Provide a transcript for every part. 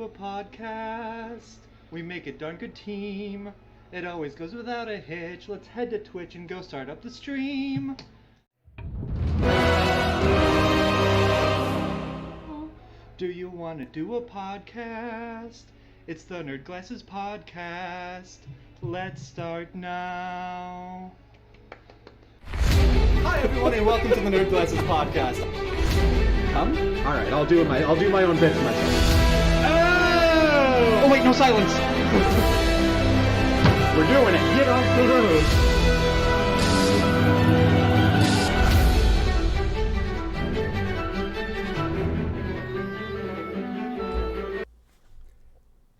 do a podcast. We make a darn good team. It always goes without a hitch. Let's head to Twitch and go start up the stream. Do you want to do a podcast? It's the Nerd Glasses Podcast. Let's start now. Hi everyone and welcome to the Nerd Glasses Podcast. All right, I'll do my own bits myself. Oh wait, no silence. We're doing it. Get off the road.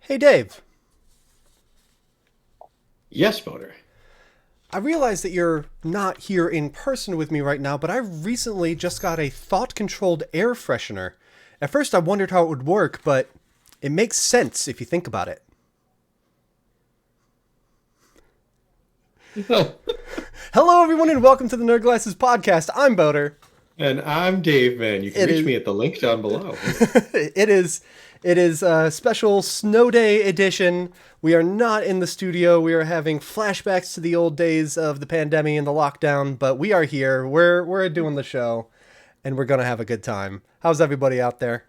Hey Dave. Yes, Boater. I realize that you're not here in person with me right now, but I recently just got a thought-controlled air freshener. At first I wondered how it would work, but it makes sense if you think about it. Hello everyone and welcome to the Nerd Glasses Podcast. I'm Boater. And I'm Dave, man. You can reach me at the link down below. It is a special snow day edition. We are not in the studio. We are having flashbacks to the old days of the pandemic and the lockdown, but we are here. We're doing the show, and we're gonna have a good time. How's everybody out there?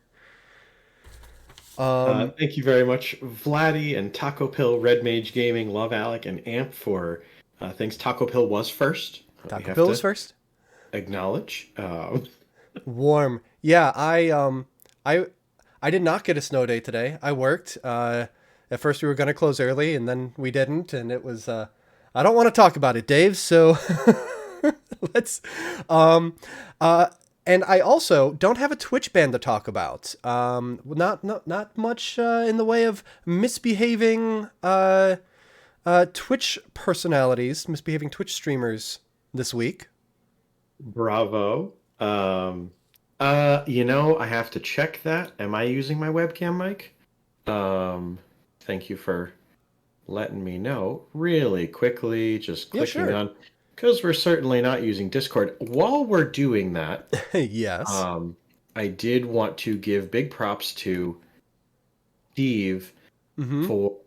Thank you very much, Vladdy and Taco Pill, Red Mage Gaming, Love Alec, and Amp for things. Taco Pill was first. Taco Pill was first. Acknowledge. Warm. Yeah, I did not get a snow day today. I worked. At first we were going to close early and then we didn't, and it was I don't want to talk about it, Dave, so let's and I also don't have a Twitch ban to talk about. Not much in the way of misbehaving Twitch personalities, misbehaving Twitch streamers this week. Bravo. I have to check that. Am I using my webcam mic? Thank you for letting me know. Really quickly, just clicking on, because we're certainly not using Discord. While we're doing that, yes. I did want to give big props to Steve for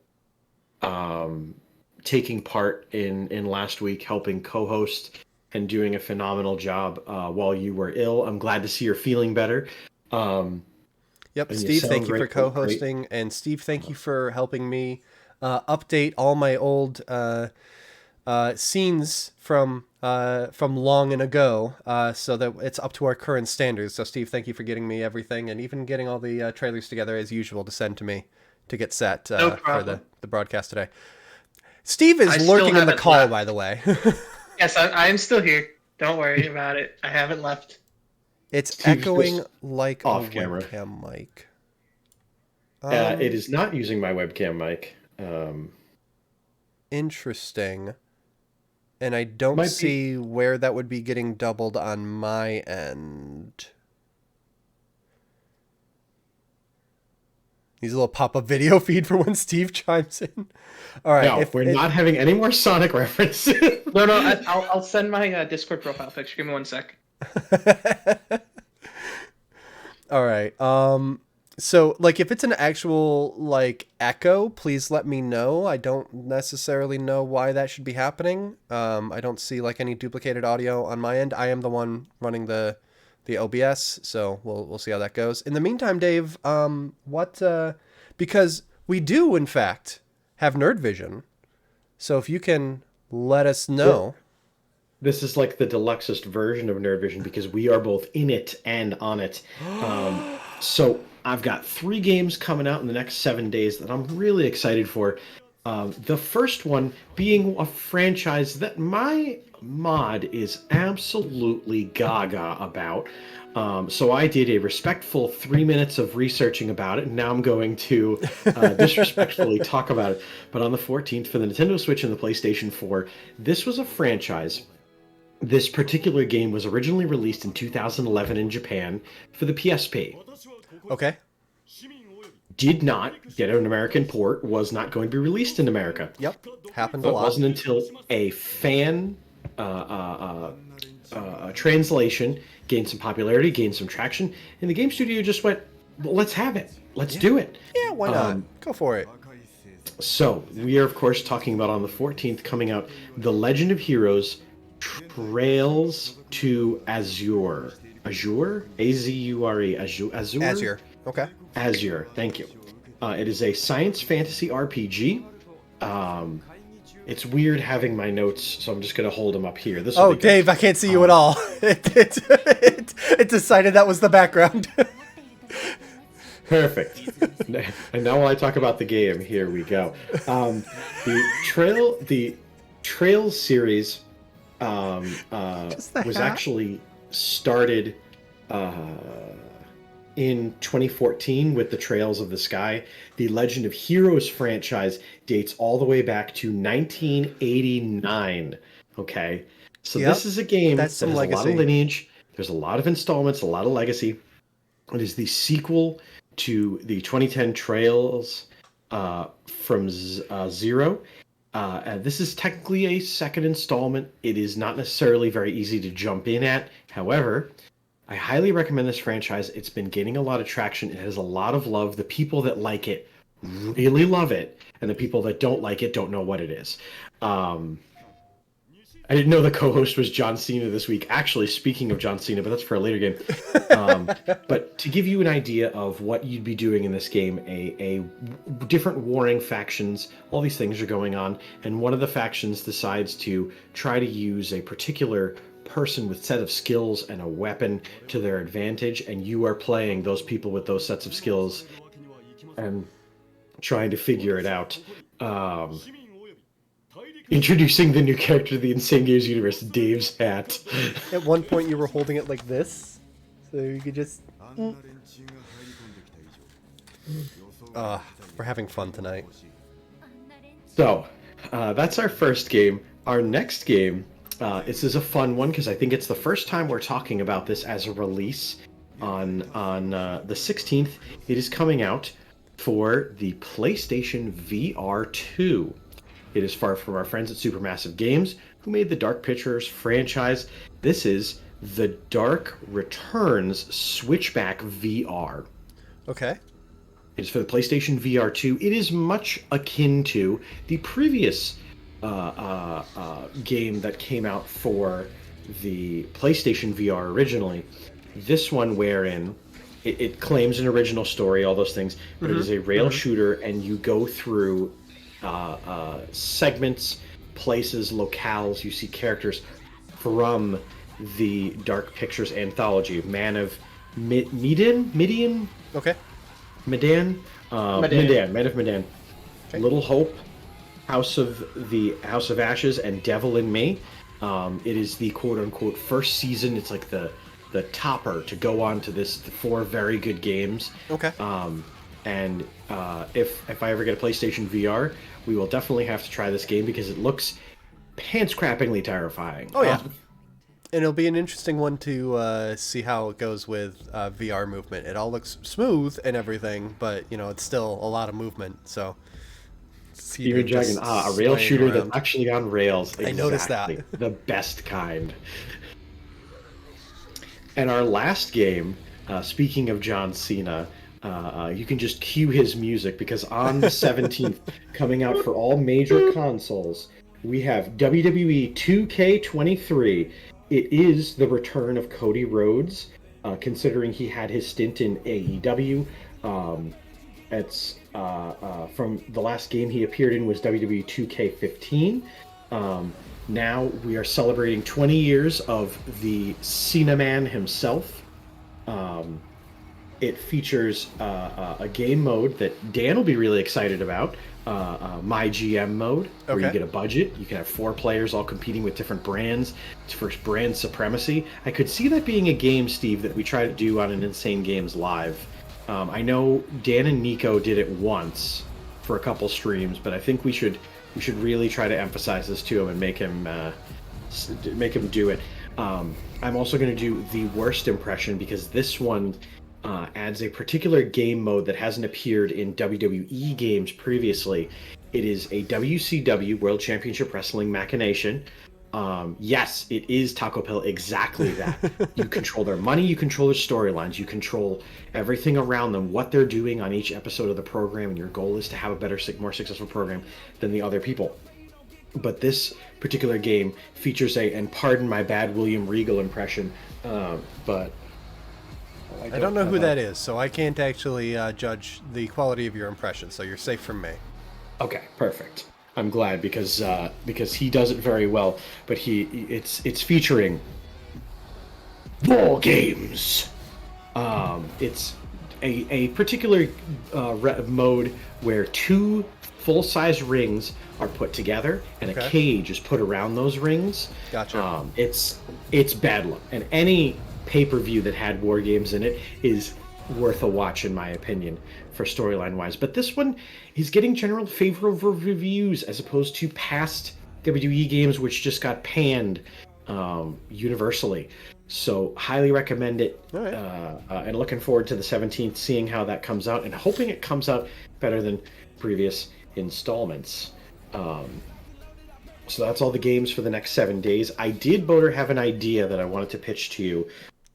taking part in last week, helping co-host and doing a phenomenal job while you were ill. I'm glad to see you're feeling better. Yep, Steve, thank you for co-hosting, and Steve, thank you for helping me update all my old scenes from long and ago, so that it's up to our current standards. So, Steve, thank you for getting me everything, and even getting all the trailers together as usual to send to me to get set for the broadcast today. Steve is lurking in the call, left. By the way. Yes, I am still here. Don't worry about it. I haven't left. It's Steve's echoing like a webcam mic. It is not using my webcam mic. Interesting. And I don't see where that would be getting doubled on my end. Needs a little pop-up video feed for when Steve chimes in. All right. No, we're not having any more Sonic references. No, I'll send my Discord profile picture. Give me 1 sec. All right. So like if it's an actual like echo, please let me know. I don't necessarily know why that should be happening. I don't see like any duplicated audio on my end. I am the one running the OBS, so we'll see how that goes. In the meantime, Dave, because we do in fact have Nerd Vision. So if you can let us know. This is like the deluxest version of Nerd Vision because we are both in it and on it. So I've got 3 games coming out in the next 7 days that I'm really excited for. The first one being a franchise that my mod is absolutely gaga about. So I did a respectful 3 minutes of researching about it, and now I'm going to disrespectfully talk about it. But on the 14th for the Nintendo Switch and the PlayStation 4, this was a franchise. This particular game was originally released in 2011 in Japan for the PSP. Okay. Did not get an American port, was not going to be released in America. Yep, happened a lot. It wasn't until a fan translation gained some popularity, gained some traction, and the game studio just went, Well, let's have it. Let's do it. Yeah, why not? Go for it. So, we are, of course, talking about on the 14th coming out The Legend of Heroes Trails to Azure. Azure? A-Z-U-R-E. Azure? Azure. Okay. Azure, thank you. It is a science fantasy RPG. It's weird having my notes, so I'm just going to hold them up here. This. Oh, Dave, I can't see you at all. It decided that was the background. Perfect. And now while I talk about the game, here we go. The Trails series was actually started in 2014 with the Trails of the Sky. The Legend of Heroes franchise dates all the way back to 1989. Okay, so this is a game that has a lot of lineage. There's a lot of installments, a lot of legacy. It is the sequel to the 2010 Trails from Zero. This is technically a second installment. It is not necessarily very easy to jump in at. However, I highly recommend this franchise. It's been gaining a lot of traction. It has a lot of love. The people that like it really love it, and the people that don't like it don't know what it is. I didn't know the co-host was John Cena this week. Actually, speaking of John Cena, but that's for a later game. But to give you an idea of what you'd be doing in this game, a different warring factions, all these things are going on, and one of the factions decides to try to use a particular person with set of skills and a weapon to their advantage, and you are playing those people with those sets of skills and trying to figure it out. Introducing the new character to the Insane Games universe, Dave's hat. At one point you were holding it like this, so you could just... we're having fun tonight. So, that's our first game. Our next game, this is a fun one because I think it's the first time we're talking about this as a release on the 16th. It is coming out for the PlayStation VR 2. It is far from our friends at Supermassive Games, who made the Dark Pictures franchise. This is The Dark Returns Switchback VR. Okay. It is for the PlayStation VR 2. It is much akin to the previous game that came out for the PlayStation VR originally. This one wherein it claims an original story, all those things, but it is a rail shooter, and you go through segments, places, locales. You see characters from the Dark Pictures anthology. Man of Midian? Okay. Man of Medan. Okay. Little Hope, House of Ashes, and Devil in Me. It is the quote-unquote first season. It's like the topper to go on to this 4 very good games. Okay. And if I ever get a PlayStation VR, we will definitely have to try this game because it looks pants-crappingly terrifying. Oh, yeah. And it'll be an interesting one to see how it goes with VR movement. It all looks smooth and everything, but, it's still a lot of movement, so... Steven Dragon, a rail shooter that's actually on rails. Exactly. I noticed that. The best kind. And our last game, speaking of John Cena... you can just cue his music because on the 17th, coming out for all major consoles, we have WWE 2K23. It is the return of Cody Rhodes, considering he had his stint in AEW. It's from the last game he appeared in was WWE 2K15. Now we are celebrating 20 years of the Cena Man himself. It features a game mode that Dan will be really excited about, My GM mode, where you get a budget. You can have 4 players all competing with different brands. It's for brand supremacy. I could see that being a game, Steve, that we try to do on an Insane Games Live. I know Dan and Nico did it once for a couple streams, but I think we should really try to emphasize this to him and make him do it. I'm also going to do the worst impression because this one adds a particular game mode that hasn't appeared in WWE games previously. It is a WCW World Championship Wrestling machination Yes, it is Taco Pill exactly that. You control their money, you control their storylines, you control everything around them, what they're doing on each episode of the program, and your goal is to have a better, more successful program than the other people. But this particular game features and pardon my bad William Regal impression, but I don't know who that is, so I can't actually judge the quality of your impression, so you're safe from me. Okay, perfect. I'm glad because he does it very well. But it's featuring ball games. It's a particular mode where 2 full-size rings are put together and a cage is put around those rings. Gotcha. It's bedlam, and any pay-per-view that had war games in it is worth a watch, in my opinion, for storyline wise. But this one is getting general favorable reviews as opposed to past WWE games which just got panned universally. So highly recommend it. All right. And looking forward to the 17th, seeing how that comes out, and hoping it comes out better than previous installments. So that's all the games for the next 7 days. I did, Boater, have an idea that I wanted to pitch to you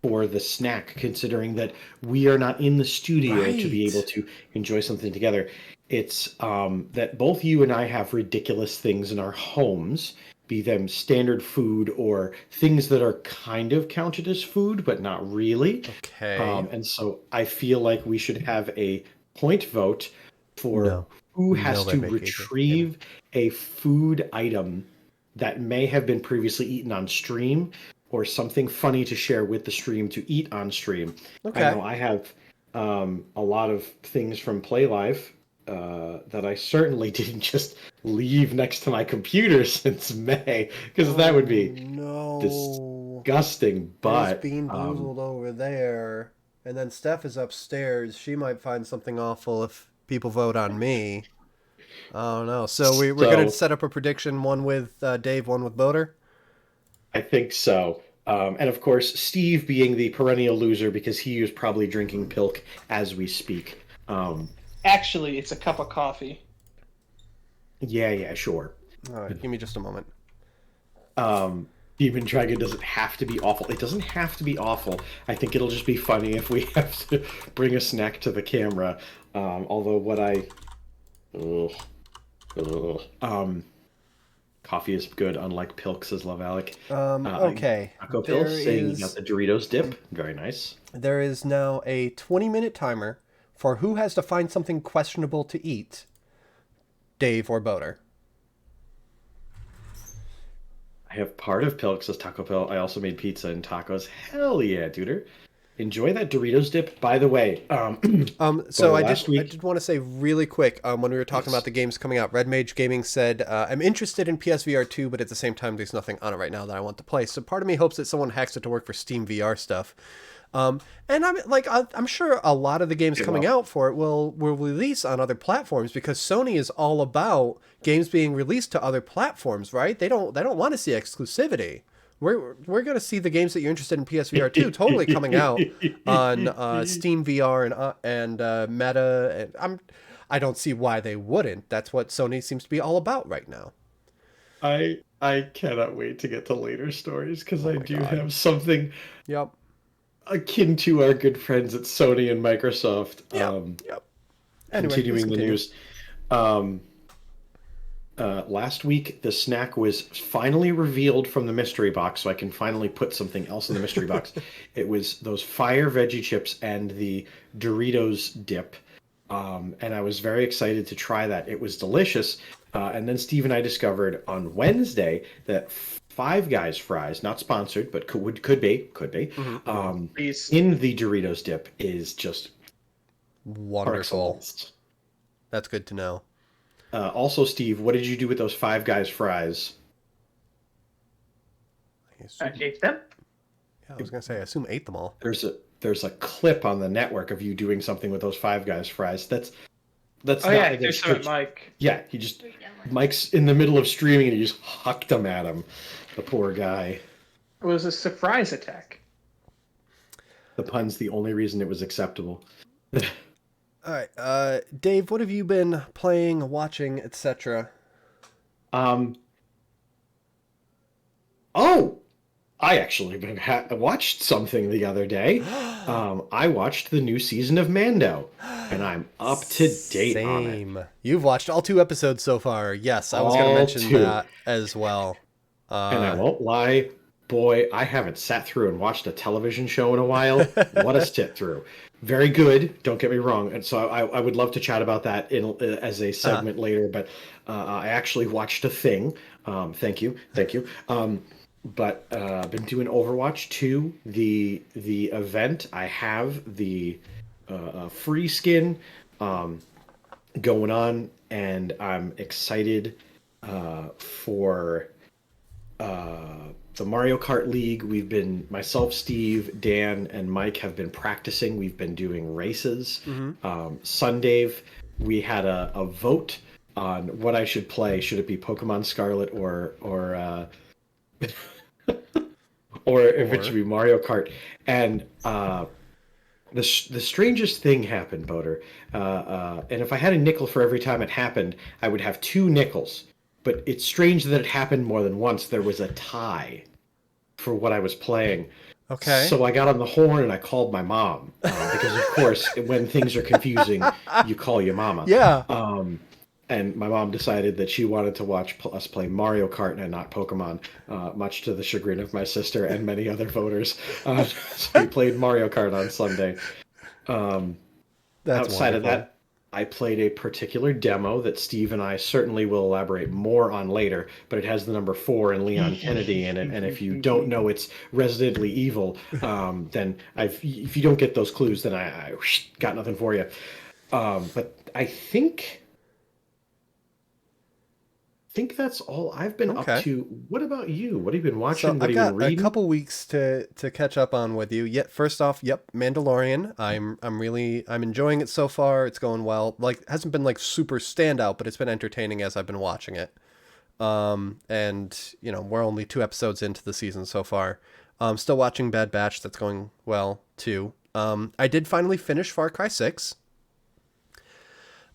for the snack, considering that we are not in the studio to be able to enjoy something together. It's that both you and I have ridiculous things in our homes, be them standard food or things that are kind of counted as food, but not really. Okay. And so I feel like we should have a point vote for who has to retrieve a food item that may have been previously eaten on stream, or something funny to share with the stream to eat on stream. Okay. I know I have a lot of things from Play Live that I certainly didn't just leave next to my computer since May, because that would be disgusting. But Bean Boozled over there, and then Steph is upstairs. She might find something awful if people vote on me. I don't know. So we're going to set up a prediction, one with Dave, one with Boater? I think so. And of course, Steve being the perennial loser because he is probably drinking Pilk as we speak. Actually, it's a cup of coffee. Yeah, sure. All right, give me just a moment. Demon Dragon doesn't have to be awful. It doesn't have to be awful. I think it'll just be funny if we have to bring a snack to the camera. Although what I... coffee is good, unlike Pilk, says Love Alec. Okay. Taco Pill saying you got the Doritos dip. Very nice. There is now a 20-minute timer for who has to find something questionable to eat, Dave or Boater. I have part of Pilk, says Taco Pill. I also made pizza and tacos. Hell yeah, duder. Enjoy that Doritos dip. By the way, so I did want to say really quick, when we were talking about the games coming out, Red Mage Gaming said, I'm interested in PSVR 2, but at the same time, there's nothing on it right now that I want to play. So part of me hopes that someone hacks it to work for Steam VR stuff. And I'm sure a lot of the games coming out for it will release on other platforms, because Sony is all about games being released to other platforms, right? They don't want to see exclusivity. We're going to see the games that you're interested in PSVR 2 totally coming out on Steam VR and Meta, and I don't see why they wouldn't. That's what Sony seems to be all about right now. I cannot wait to get to later stories, because I do have something akin to our good friends at Sony and Microsoft. Anyway, continuing the news. Last week, the snack was finally revealed from the mystery box, so I can finally put something else in the mystery box. It was those fire veggie chips and the Doritos dip, and I was very excited to try that. It was delicious, and then Steve and I discovered on Wednesday that Five Guys fries, not sponsored, but could be, in the Doritos dip is just wonderful. That's good to know. Also, Steve, what did you do with those Five Guys fries? I ate them. Yeah, I was gonna say, I assume ate them all. There's a clip on the network of you doing something with those Five Guys fries. That's not yeah, there's some at Mike. Yeah, Mike's in the middle of streaming and he just hucked them at him. The poor guy. It was a surprise attack. The pun's the only reason it was acceptable. All right, Dave, what have you been playing, watching, etc.? Oh, I actually watched something the other day. I watched the new season of Mando, and I'm up to date on it. Same. You've watched all 2 episodes so far. Yes, I was going to All mention two. that as well. And I Uh, won't lie, boy, I haven't sat through and watched a television show in a while. What a sit through. Very good, don't get me wrong. And so I would love to chat about that as a uh, segment later, but I actually watched a thing. Thank you, thank you. But I've been doing Overwatch 2, the event. I have the free skin going on, and I'm excited for the Mario Kart League. We've been, myself, Steve, Dan, and Mike have been practicing. We've been doing races. mhm. Sunday, we had a vote on what I should play. Should it be Pokemon Scarlet or if it should Or, be Mario Kart? And the strangest thing happened, Boater. And if I had a nickel for every time it happened, I would have 2 nickels. But it's strange that it happened more than once. There was a tie for what I was playing. okay. So I got on the horn and I called my mom. Because, of course, when things are confusing, you call your mama. Yeah. And my mom decided that she wanted to watch us play Mario Kart and not Pokemon, much to the chagrin of my sister and many other voters. So we played Mario Kart on Sunday. That's Outside of wonderful. that, I played a particular demo that Steve and I certainly will elaborate more on later, but it has the number 4 and Leon Kennedy in it. And if you don't know it's Residently Evil, then if you don't get those clues, then I got nothing for you. But I think that's all I've been up Okay. to. What about you? What have you been So watching? What I've have you been got a reading? couple weeks to catch up on with you. Yet first off, yep, Mandalorian. I'm enjoying it so far. It's going well. Like hasn't been like super standout, but it's been entertaining as I've been watching it. And we're only 2 episodes into the season so far. Still watching Bad Batch. That's going well too. I did finally finish Far Cry 6.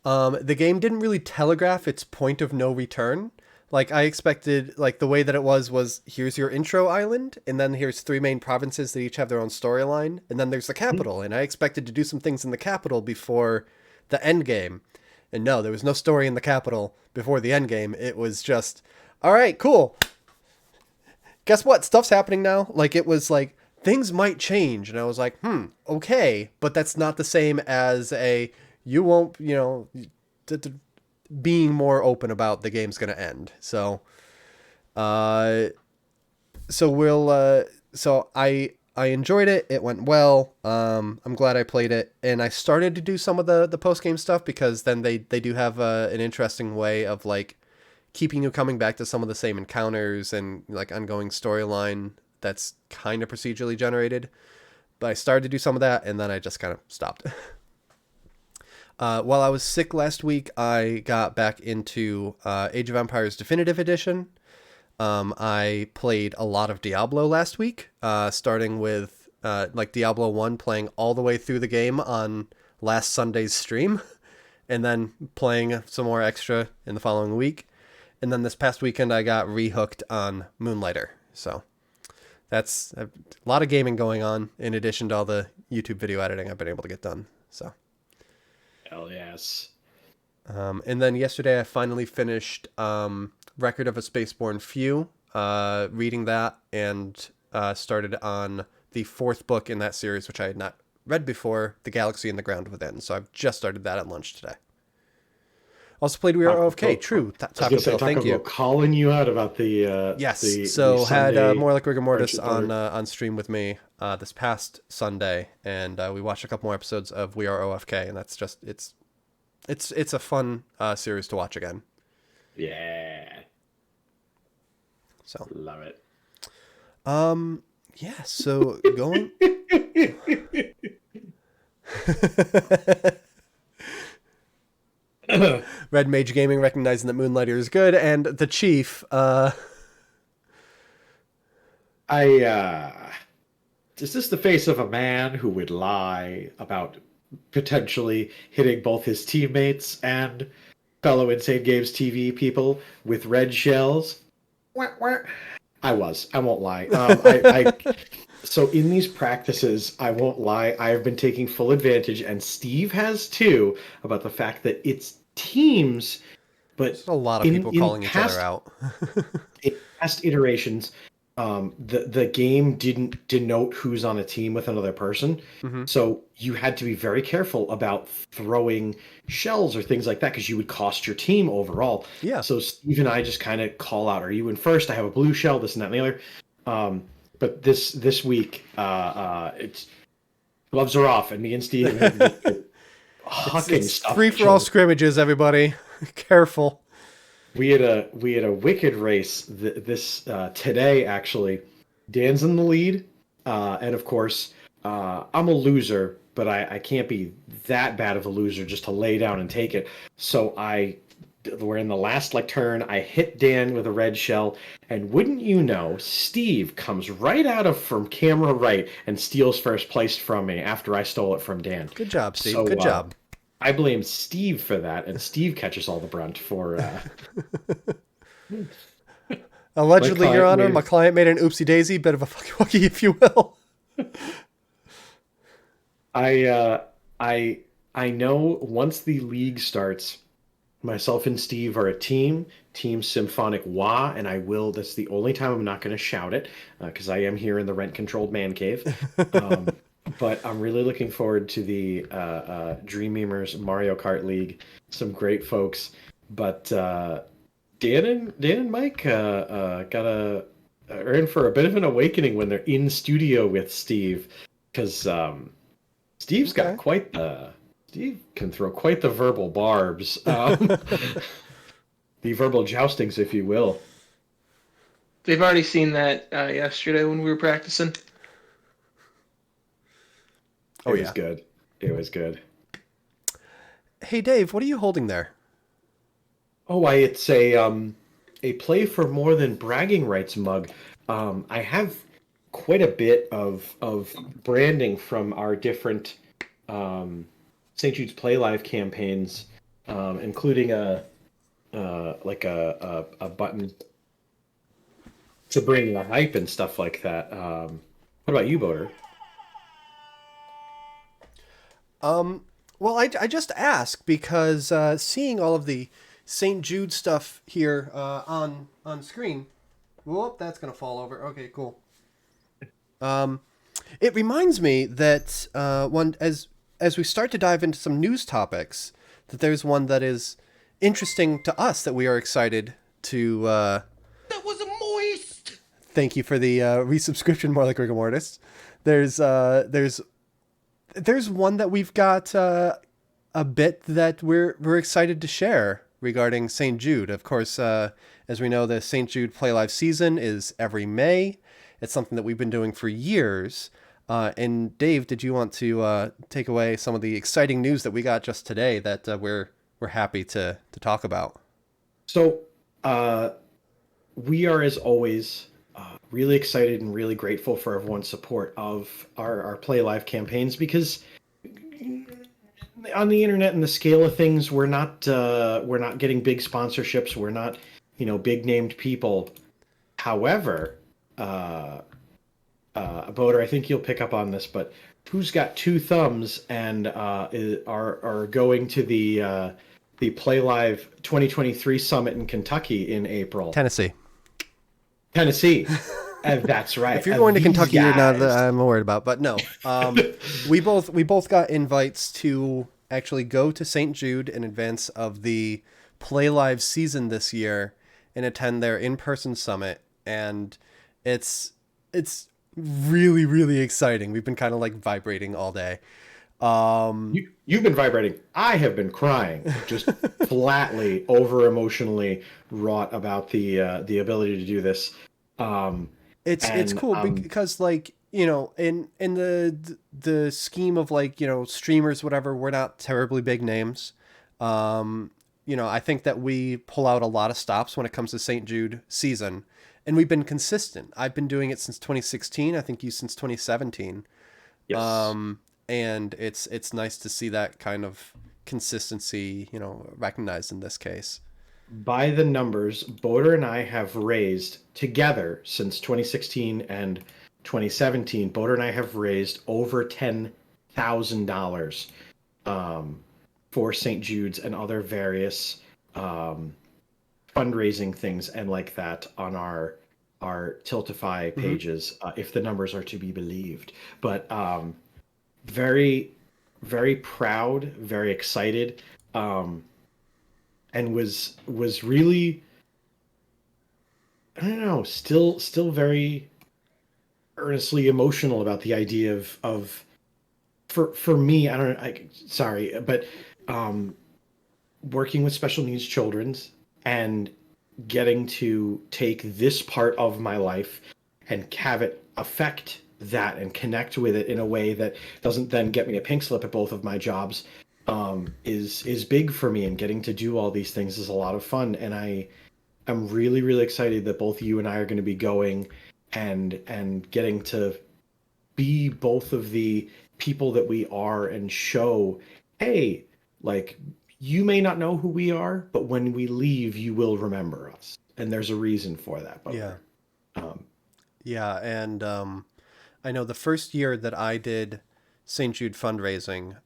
The game didn't really telegraph its point of no return. Like I expected, like the way that it was here's your intro island, and then here's 3 main provinces that each have their own storyline, and then there's the capital. And I expected to do some things in the capital before the end game. And no, there was no story in the capital before the end game. It was just, all right, cool. Guess what? Stuff's happening now. Like it was like things might change, and I was like, okay, but that's not the same as a you won't, t- t- being more open about the game's gonna end. So, uh, so I enjoyed it. It went well. I'm glad I played it, and I started to do some of the post game stuff because then they do have an interesting way of like keeping you coming back to some of the same encounters and like ongoing storyline that's kind of procedurally generated. But I started to do some of that, and then I just kind of stopped. While I was sick last week, I got back into Age of Empires Definitive Edition. I played a lot of Diablo last week, starting with like Diablo 1, playing all the way through the game on last Sunday's stream, and then playing some more extra in the following week. And then this past weekend, I got rehooked on Moonlighter. So that's a lot of gaming going on in addition to all the YouTube video editing I've been able to get done. So. Hell yes. And then yesterday I finally finished Record of a Spaceborne Few, reading that, and started on the 4th book in that series, which I had not read before, The Galaxy and the Ground Within. So I've just started that at lunch today. Also played We Are OFK. True. Taco Bell. Thank you. Calling you out about the Yes. the So had Sunday More Like Rigor Mortis Friendship on stream with me this past Sunday, and we watched a couple more episodes of We Are OFK, and that's just it's a fun series to watch again. Yeah. So Love it. yeah. So going. Red Mage Gaming recognizing that Moonlighter is good, and the Chief. Is this the face of a man who would lie about potentially hitting both his teammates and fellow Insane Games TV people with red shells? Wah, wah. I was. I won't lie. So in these practices, I won't lie, I have been taking full advantage, and Steve has too, about the fact that it's teams, but There's a lot of in people in calling each other past out. in past iterations, the game didn't denote who's on a team with another person, Hmm. so you had to be very careful about throwing shells or things like that because you would cost your team overall. Yeah. So Steve and I just kind of call out, "Are you in first? I have a blue shell. This and that and the other." But this week, it's gloves are off, and me and Steve have just been hucking It's stuff. free at each for all other. scrimmages, everybody. Careful. We had a wicked race this today actually. Dan's in the lead, and of course I'm a loser, but I can't be that bad of a loser just to lay down and take it. So we're in the last turn. I hit Dan with a red shell, and wouldn't you know, Steve comes right out of from camera right and steals first place from me after I stole it from Dan. Good job, Steve. So Good job. I blame Steve for that, and Steve catches all the brunt for. Allegedly, Your Honor, made- my client made an oopsie daisy, bit of a fucky wucky, if you will. I know once the league starts, myself and Steve are a team Symphonic Wah, and I will. That's the only time I'm not going to shout it because I am here in the rent-controlled man cave. Um, but I'm really looking forward to the Dreamers Mario Kart League. Some great folks, but Dan and Mike are in for a bit of an awakening when they're in studio with Steve, because Steve's got Okay. quite the. Steve can throw quite the verbal barbs, the verbal joustings, if you will. They've already seen that yesterday when we were practicing. Oh, It was yeah. good. It was good. Hey, Dave, what are you holding there? Oh, it's a play for more than bragging rights mug. I have quite a bit of branding from our different St. Jude's Play Live campaigns, including a button to bring the hype and stuff like that. What about you, Boder? Well, I just ask because seeing all of the St. Jude stuff here on screen. Whoop, that's gonna fall over. Okay, cool. It reminds me that as we start to dive into some news topics, that there's one that is interesting to us that we are excited to. That was a moist. Thank you for the resubscription, more like rigor mortis. There's one that we've got a bit that we're excited to share regarding St. Jude. Of course, as we know, the St. Jude Play Live season is every May. It's something that we've been doing for years. And Dave, did you want to take away some of the exciting news that we got just today that we're happy to talk about? So, we are, as always, really excited and really grateful for everyone's support of our Play Live campaigns, because on the internet and the scale of things, we're not getting big sponsorships. We're not, big named people. However, Boder, I think you'll pick up on this, but who's got two thumbs and are going to the Play Live 2023 summit in Kentucky in April? Tennessee. And that's right. If you're going to These Kentucky, you're not guys. that I'm worried about. But no, we both got invites to actually go to St. Jude in advance of the Play Live season this year and attend their in-person summit, and it's really, really exciting. We've been kind of vibrating all day. You've been vibrating. I have been crying, just flatly over emotionally wrought about the ability to do this. It's And, cool because in the scheme of streamers, whatever, we're not terribly big names. I think that we pull out a lot of stops when it comes to St. Jude season, and we've been consistent. I've been doing it since 2016. I think you since 2017. Yes. And it's nice to see that kind of consistency, recognized in this case. by the numbers, Boder and I have raised together since 2016 and 2017. Boder and I have raised over $10,000 for St. Jude's and other various fundraising things and like that on our Tiltify pages, if the numbers are to be believed. But very, very proud, very excited, and was really, I don't know, still very earnestly emotional about the idea of for me, I don't know, sorry, but working with special needs children's and getting to take this part of my life and have it affect that and connect with it in a way that doesn't then get me a pink slip at both of my jobs is big for me. And getting to do all these things is a lot of fun. And I'm really, really excited that both you and I are going to be going and getting to be both of the people that we are and show, hey, like, you may not know who we are, but when we leave, you will remember us. And there's a reason for that. But, Yeah. And I know the first year that I did St. Jude fundraising,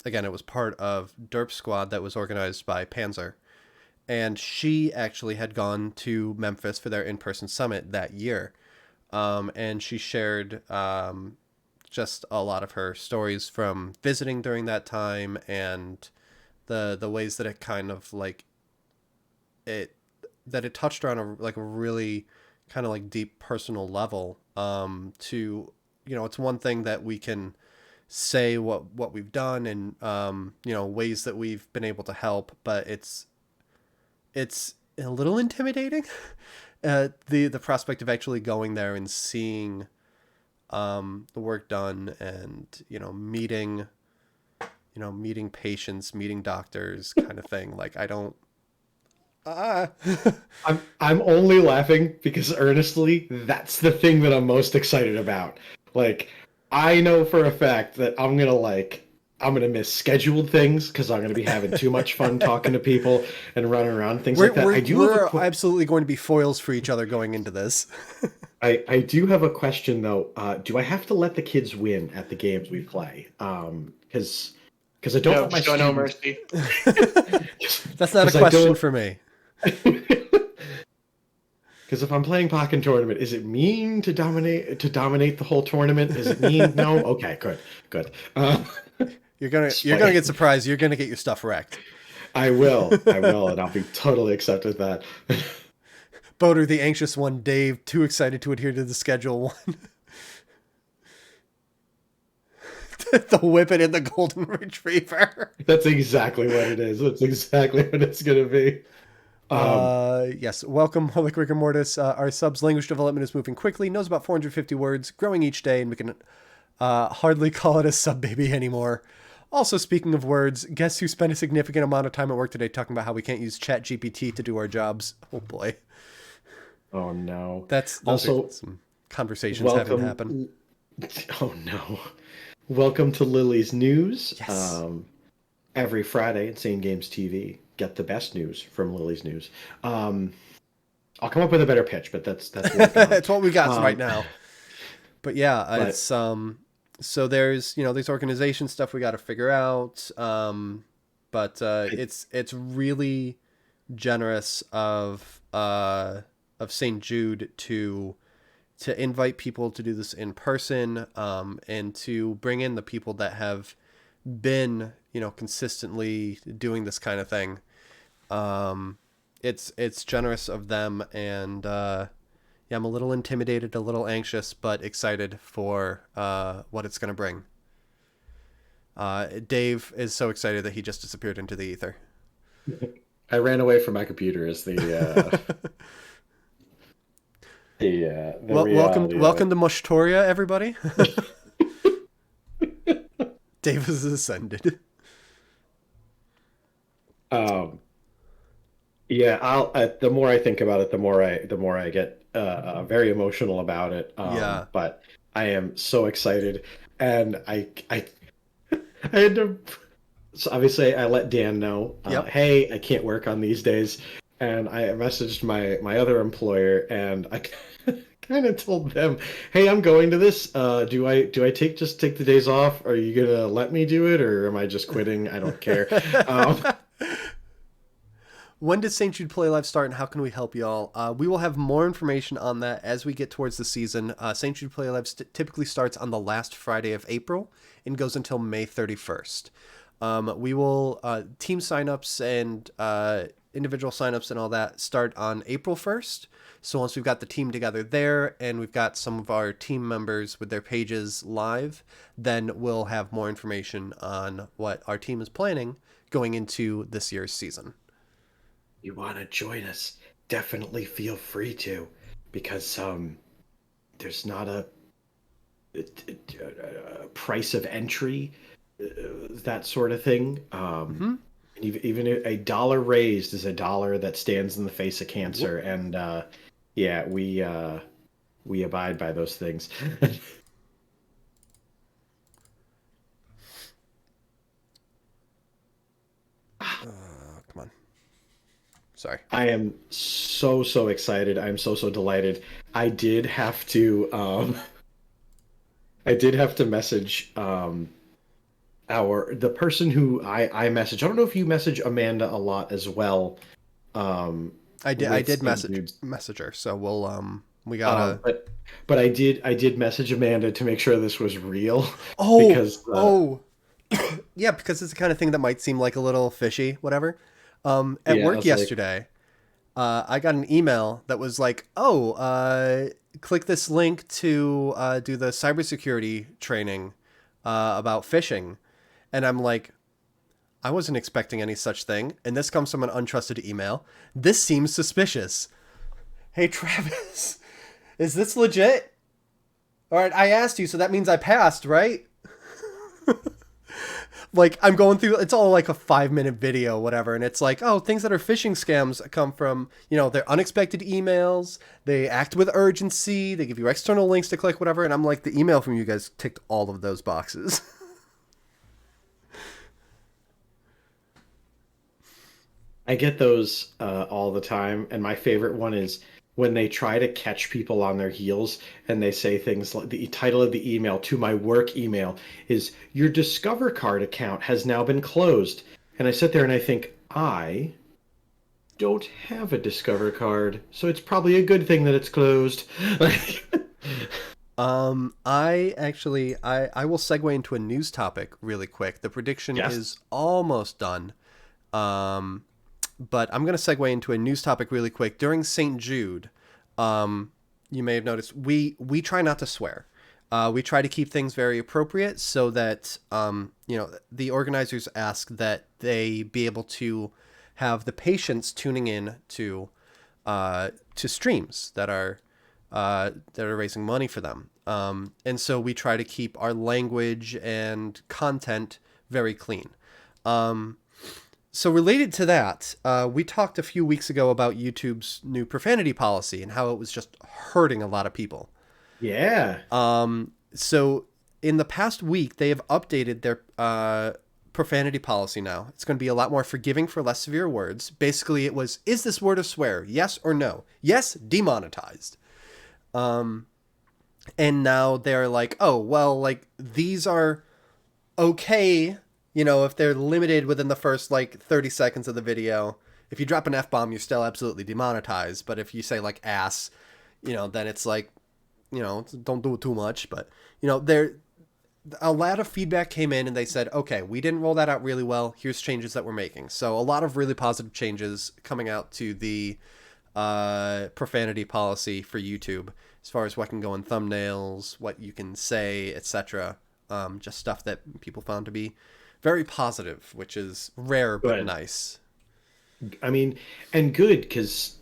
again, it was part of Derp Squad that was organized by Panzer. And she actually had gone to Memphis for their in-person summit that year. And she shared just a lot of her stories from visiting during that time, and the ways that it kind of like it touched on a really kind of like deep personal level. To, you know, it's one thing that we can say what we've done and you know, ways that we've been able to help, but it's a little intimidating. The prospect of actually going there and seeing the work done, and meeting patients, meeting doctors, kind of thing. Like, I don't I'm only laughing because earnestly that's the thing that I'm most excited about. Like, I know for a fact that I'm gonna miss scheduled things because I'm gonna be having too much fun talking to people and running around, things like that. We're absolutely going to be foils for each other going into this. I do have a question though. Do I have to let the kids win at the games we play? Because I don't want my show no students... mercy. That's not a question for me. Because if I'm playing Pokken Tournament, is it mean to dominate the whole tournament? Is it mean? No. Okay, good. You're gonna get surprised. You're gonna get your stuff wrecked. I will, and I'll be totally accept with that. Boder, the anxious one. Dave, too excited to adhere to the schedule one. The whippet and the golden retriever. That's exactly what it is. That's exactly what it's gonna be. Yes. Welcome, Holy Rigor Mortis. Our sub's language development is moving quickly, knows about 450 words, growing each day, and we can hardly call it a sub baby anymore. Also, speaking of words, guess who spent a significant amount of time at work today talking about how we can't use ChatGPT to do our jobs? Oh boy. Oh no. Those also are some conversations having to happen. Oh no. Welcome to Lily's News. Yes. Every Friday at Sane Games TV. Get the best news from Lily's News. I'll come up with a better pitch, but that's that's what we got right now. But yeah, it's so there's these organization stuff we got to figure out. But it's really generous of St. Jude to invite people to do this in person, and to bring in the people that have been consistently doing this kind of thing. It's generous of them, and yeah, I'm a little intimidated, a little anxious, but excited for what it's going to bring. Dave is so excited that he just disappeared into the ether. I ran away from my computer as the welcome to Mushtoria, everybody. Dave has ascended. Yeah, the more I think about it, the more I get very emotional about it. Yeah. But I am so excited, and I had to. So obviously, I let Dan know. Yep. Hey, I can't work on these days, and I messaged my other employer, and I kind of told them, "Hey, I'm going to this. Do I take the days off? Are you gonna let me do it, or am I just quitting? I don't care." Um, When does St. Jude Play Live start, and how can we help y'all? We will have more information on that as we get towards the season. St. Jude Play Live typically starts on the last Friday of April and goes until May 31st. We will team signups and individual signups and all that start on April 1st. So once we've got the team together there and we've got some of our team members with their pages live, then we'll have more information on what our team is planning going into this year's season. you want to join us? Definitely feel free to, because there's not a price of entry, that sort of thing. Even a dollar raised is a dollar that stands in the face of cancer, and yeah, we abide by those things. Come on. Sorry. I am so excited. I'm so delighted. I did have to message the person who I message. I don't know if you message Amanda a lot as well. I did message her, so we gotta. But I did message Amanda to make sure this was real. Because yeah, because it's the kind of thing that might seem like a little fishy, whatever. At work yesterday, I got an email that was like, click this link to do the cybersecurity training about phishing. And I'm like, I wasn't expecting any such thing. And this comes from an untrusted email. This seems suspicious. Hey, Travis, is this legit? All right, I asked you, so that means I passed, right? Like, I'm going through, it's all like a 5-minute video, whatever. And it's like, things that are phishing scams come from, they're unexpected emails. They act with urgency. They give you external links to click, whatever. And I'm like, the email from you guys ticked all of those boxes. I get those all the time, and my favorite one is when they try to catch people on their heels and they say things like, the title of the email to my work email is, "Your Discover Card account has now been closed." And I sit there and I think, I don't have a Discover Card, so it's probably a good thing that it's closed. I will segue into a news topic really quick. The prediction is almost done. But I'm going to segue into a news topic really quick. During St. Jude, you may have noticed, we try not to swear. We try to keep things very appropriate so that, the organizers ask that they be able to have the patients tuning in to streams that are raising money for them. And so we try to keep our language and content very clean. So related to that, we talked a few weeks ago about YouTube's new profanity policy and how it was just hurting a lot of people. Yeah. So in the past week, they have updated their profanity policy now. It's going to be a lot more forgiving for less severe words. Basically, it was, is this word a swear? Yes or no? Yes, demonetized. And now they're like, these are okay. If they're limited within the first 30 seconds of the video. If you drop an F-bomb, you're still absolutely demonetized. But if you say ass, then it's don't do it too much. But, a lot of feedback came in and they said, okay, we didn't roll that out really well. Here's changes that we're making. So a lot of really positive changes coming out to the profanity policy for YouTube as far as what can go in thumbnails, what you can say, etc. Just stuff that people found to be very positive, which is rare but nice. I mean, and good, because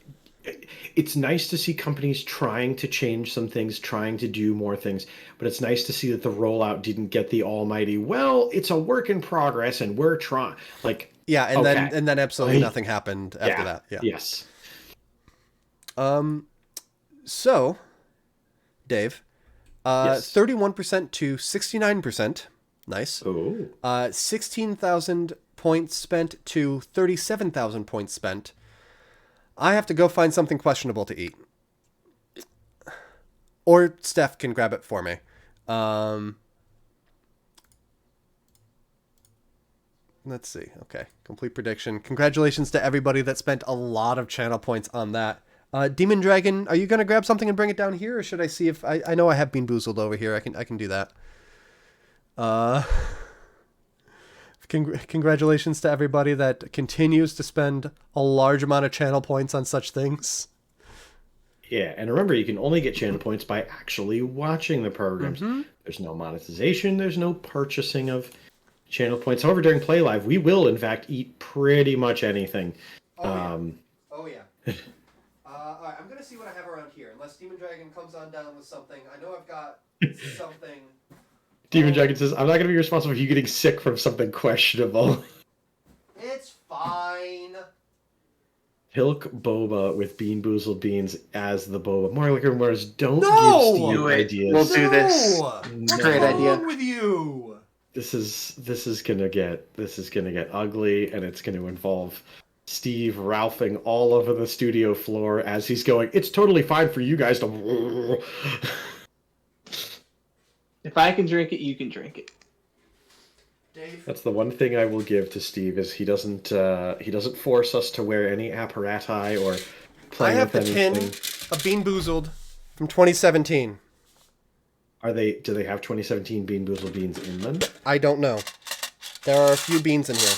it's nice to see companies trying to change some things, trying to do more things, but it's nice to see that the rollout didn't get the almighty, well, it's a work in progress and we're trying. And then absolutely nothing happened after that. Yeah. Yes. So, Dave, 31% to 69%. Nice. 16,000 points spent to 37,000 points spent. I have to go find something questionable to eat. Or Steph can grab it for me. Let's see. Okay. Complete prediction. Congratulations to everybody that spent a lot of channel points on that. Demon Dragon, are you going to grab something and bring it down here? Or should I see if... I know I have Bean Boozled over here. I can do that. Congratulations to everybody that continues to spend a large amount of channel points on such things. Yeah, and remember, you can only get channel points by actually watching the programs. Mm-hmm. There's no monetization. There's no purchasing of channel points. However, during Play Live, we will, in fact, eat pretty much anything. Oh, yeah. All right, I'm going to see what I have around here. Unless Demon Dragon comes on down with something. I know I've got something... Demon Dragon says, I'm not going to be responsible for you getting sick from something questionable. It's fine. Pilk boba with Bean Boozled beans as the boba. More liquor, more don't No! give Steve Do it. ideas. We'll do this. What's Great wrong idea. with you? This is gonna get ugly, and it's gonna involve Steve ralphing all over the studio floor as he's going, it's totally fine for you guys to... If I can drink it, you can drink it. Dave. That's the one thing I will give to Steve is he doesn't force us to wear any apparati or play I have with the anything. tin of Bean Boozled from 2017. Do they have 2017 Bean Boozled beans in them? I don't know. There are a few beans in here.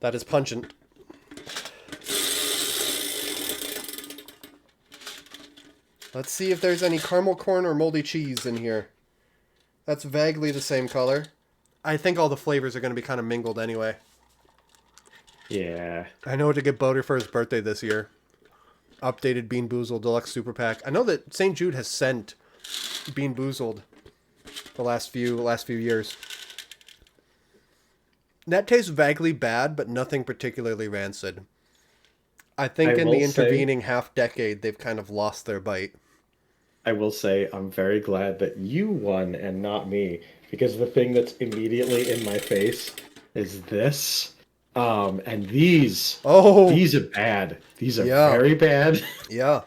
That is pungent. Let's see if there's any caramel corn or moldy cheese in here. That's vaguely the same color. I think all the flavors are going to be kind of mingled anyway. Yeah. I know what to get Boater for his birthday this year. Updated Bean Boozled Deluxe Super Pack. I know that St. Jude has sent Bean Boozled the last few years. That tastes vaguely bad, but nothing particularly rancid. I think in the intervening half decade, they've kind of lost their bite. I will say I'm very glad that you won and not me, because the thing that's immediately in my face is this. And these are bad. These are very bad. Yeah.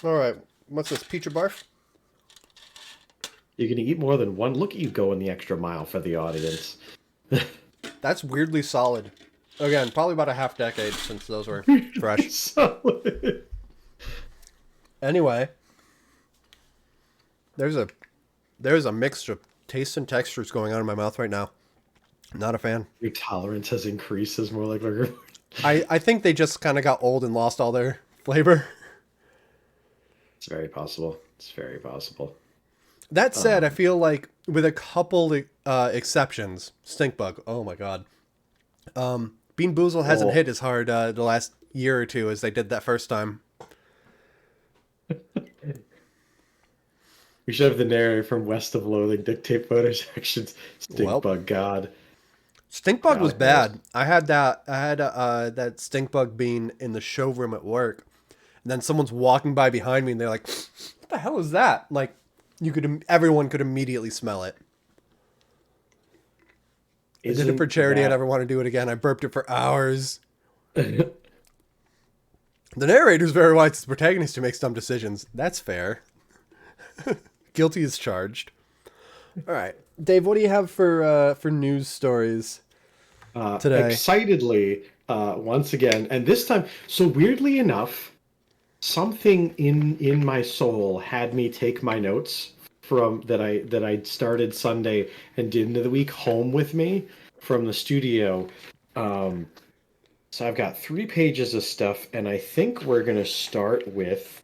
All right. What's this? Peach or barf? You're going to eat more than one. Look at you going the extra mile for the audience. That's weirdly solid. Again, probably about a half decade since those were fresh. Solid. Anyway, there's a mixture of tastes and textures going on in my mouth right now. Not a fan. Your tolerance has increased as more like liquor. I think they just kind of got old and lost all their flavor. It's very possible. It's very possible. That said, I feel like with a couple exceptions, Stink Bug, oh my god. Bean Boozled hasn't hit as hard the last year or two as they did that first time. We should have the narrator from West of Loathing dictate Boater's actions. Stink Bug God. Stink Bug was bad. I had that Stink Bug bean in the showroom at work. And then someone's walking by behind me and they're like, what the hell is that? Like, everyone could immediately smell it. I did it for charity. I never want to do it again. I burped it for hours. The narrator's very wise. It's the protagonist who makes dumb decisions. That's fair. Guilty as charged. All right, Dave. What do you have for news stories today? Excitedly, once again, and this time. So weirdly enough, something in my soul had me take my notes from that I started Sunday and did into the week home with me from the studio. So I've got 3 pages of stuff, and I think we're gonna start with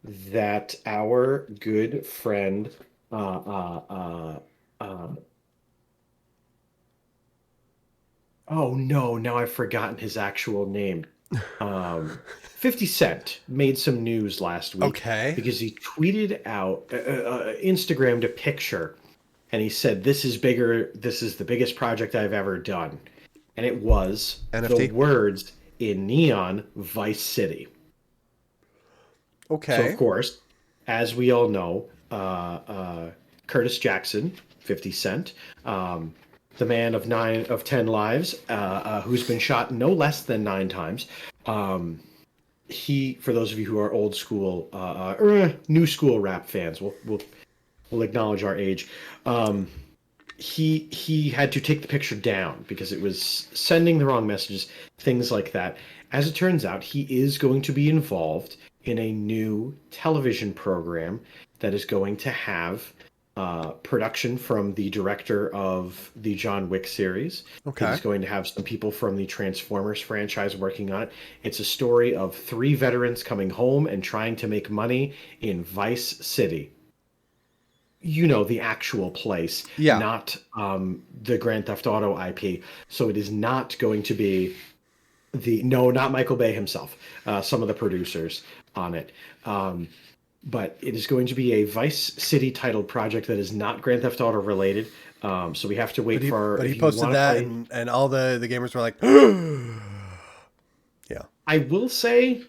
that our good friend oh no, now I've forgotten his actual name. 50 Cent made some news last week. Okay. Because he tweeted out, Instagrammed a picture, and he said, this is bigger, this is the biggest project I've ever done. And it was NFT? the words in neon, Vice City. Okay. So, of course, as we all know, Curtis Jackson, 50 Cent, the man of 9 of 10 lives, who's been shot no less than 9 times. He, for those of you who are old school, new school rap fans, we'll acknowledge our age. He had to take the picture down because it was sending the wrong messages, things like that. As it turns out, he is going to be involved in a new television program that is going to have production from the director of the John Wick series. Okay. He's going to have some people from the Transformers franchise working on it. It's a story of 3 veterans coming home and trying to make money in Vice City. You know, the actual place, Yeah. not the Grand Theft Auto IP. So it is not going to be not Michael Bay himself, some of the producers on it. But it is going to be a Vice City titled project that is not Grand Theft Auto related. So we have to wait for. But if he you posted wanna that, play- and all the gamers were like, yeah. I will say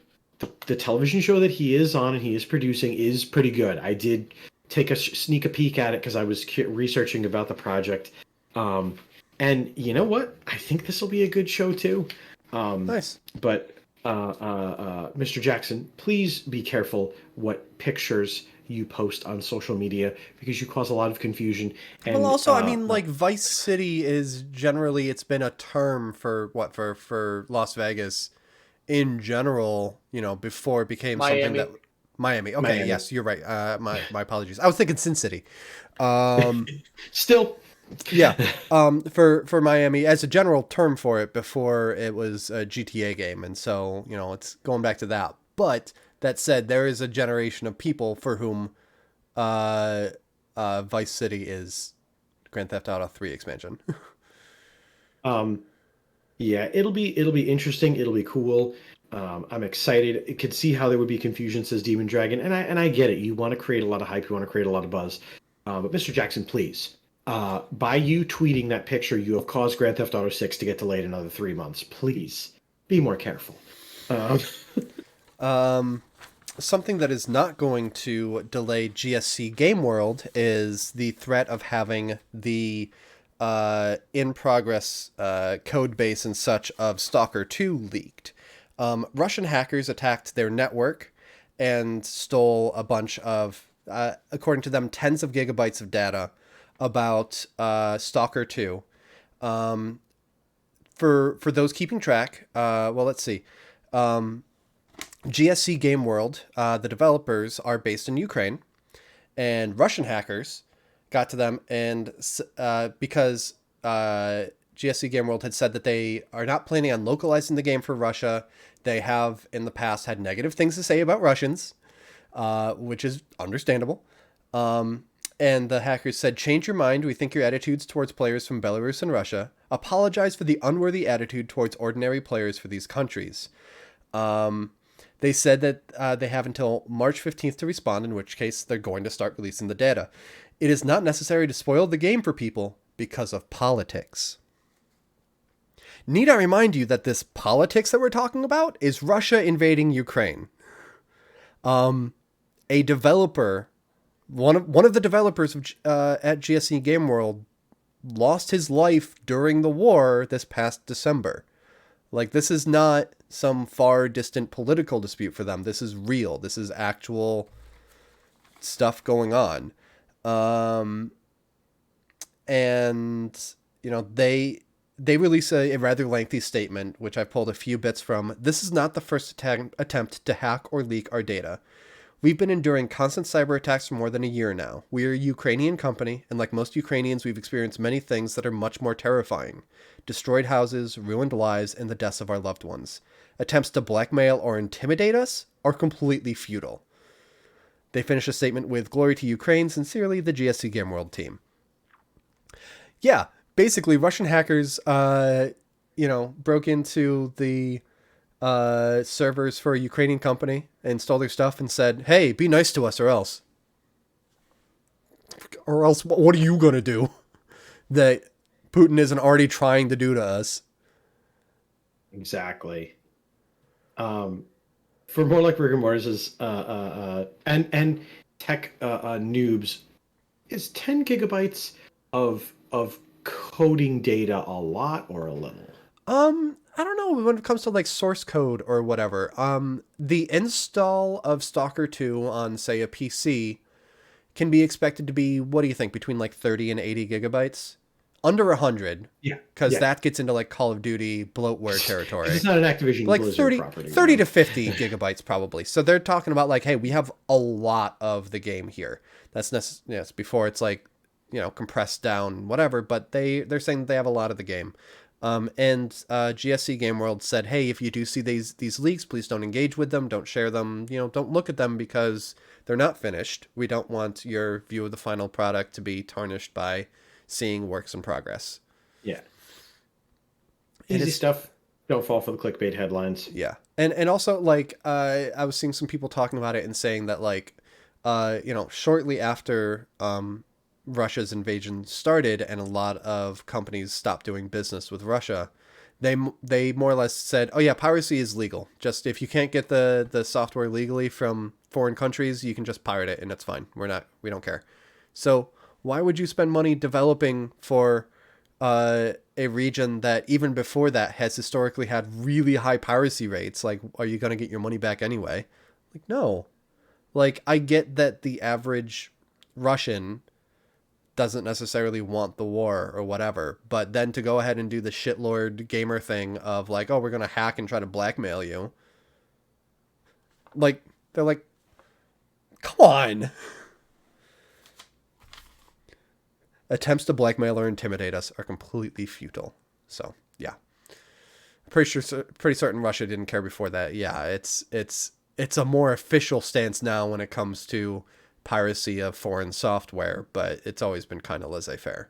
the television show that he is on and he is producing is pretty good. I did take a sneak a peek at it because I was researching about the project. And you know what? I think this will be a good show too. Nice. But Mr. Jackson, please be careful what pictures you post on social media because you cause a lot of confusion. And, Well, also, I mean, like Vice City is generally, it's been a term for for Las Vegas in general, you know, before it became something Miami. that Miami. Okay, Miami. yes, you're right. My apologies. I was thinking Sin City. Still, Yeah. For Miami as a general term for it before it was a GTA game, and so, you know, it's going back to that. But that said, there is a generation of people for whom Vice City is Grand Theft Auto 3 expansion. yeah, it'll be interesting. It'll be cool. I'm excited. I could see how there would be confusion, says Demon Dragon, and I get it. You want to create a lot of hype. You want to create a lot of buzz. But Mr. Jackson, please, by you tweeting that picture, you have caused Grand Theft Auto 6 to get delayed another 3 months. Please be more careful. Something that is not going to delay GSC Game World is the threat of having the in progress code base and such of Stalker 2 leaked. Russian hackers attacked their network and stole a bunch of, according to them, tens of gigabytes of data about Stalker 2. For those keeping track, well, let's see. GSC Game World, the developers are based in Ukraine, and Russian hackers got to them, and because GSC Game World had said that they are not planning on localizing the game for Russia. They have in the past had negative things to say about Russians, which is understandable. And the hackers said, "Change your mind. We think your attitudes towards players from Belarus and Russia. Apologize for the unworthy attitude towards ordinary players for these countries." They said that they have until March 15th to respond, in which case they're going to start releasing the data. It is not necessary to spoil the game for people because of politics. Need I remind you that this politics that we're talking about is Russia invading Ukraine. A developer, one of the developers of, at GSC Game World, lost his life during the war this past December. Like, this is not some far distant political dispute for them. This is real. This is actual stuff going on. And, you know, they release a rather lengthy statement, which I've pulled a few bits from. "This is not the first attempt to hack or leak our data. We've been enduring constant cyber attacks for more than a year now. We are a Ukrainian company, and like most Ukrainians, we've experienced many things that are much more terrifying. Destroyed houses, ruined lives, and the deaths of our loved ones. Attempts to blackmail or intimidate us are completely futile." They finish a statement with, "Glory to Ukraine, sincerely, the GSC Game World team." Yeah, basically, Russian hackers, broke into the servers for a Ukrainian company and stole their stuff and said, "Hey, be nice to us or else. Or else, what are you going to do that Putin isn't already trying to do to us?" Exactly. For more like rigor mortis and tech noobs, is 10 gigabytes of coding data a lot or a little? I don't know when it comes to like source code or whatever. The install of Stalker 2 on say a PC can be expected to be, what do you think, between like 30 and 80 gigabytes? Under 100, Yeah. because Yeah. that gets into like Call of Duty bloatware 'Cause territory. it's not an Activision But like Blizzard 30, property. 30 to 50 gigabytes probably. So they're talking about like, hey, we have a lot of the game here. That's yes, before it's like, compressed down, whatever. But they're saying that they have a lot of the game. And GSC Game World said, hey, if you do see these leaks, please don't engage with them, don't share them, don't look at them because they're not finished. We don't want your view of the final product to be tarnished by seeing works in progress. Yeah. And Easy stuff. Don't fall for the clickbait headlines. Yeah. And also like I was seeing some people talking about it and saying that like shortly after Russia's invasion started and a lot of companies stopped doing business with Russia, they more or less said, oh yeah, piracy is legal. Just if you can't get the software legally from foreign countries, you can just pirate it and it's fine. We don't care. So why would you spend money developing for a region that even before that has historically had really high piracy rates? Like, are you going to get your money back anyway? Like, no. Like, I get that the average Russian doesn't necessarily want the war or whatever, but then to go ahead and do the shitlord gamer thing of like, oh, we're going to hack and try to blackmail you. Like, they're like, come on. Attempts to blackmail or intimidate us are completely futile. So, yeah. Pretty certain Russia didn't care before that. Yeah, it's a more official stance now when it comes to piracy of foreign software, but it's always been kind of laissez-faire.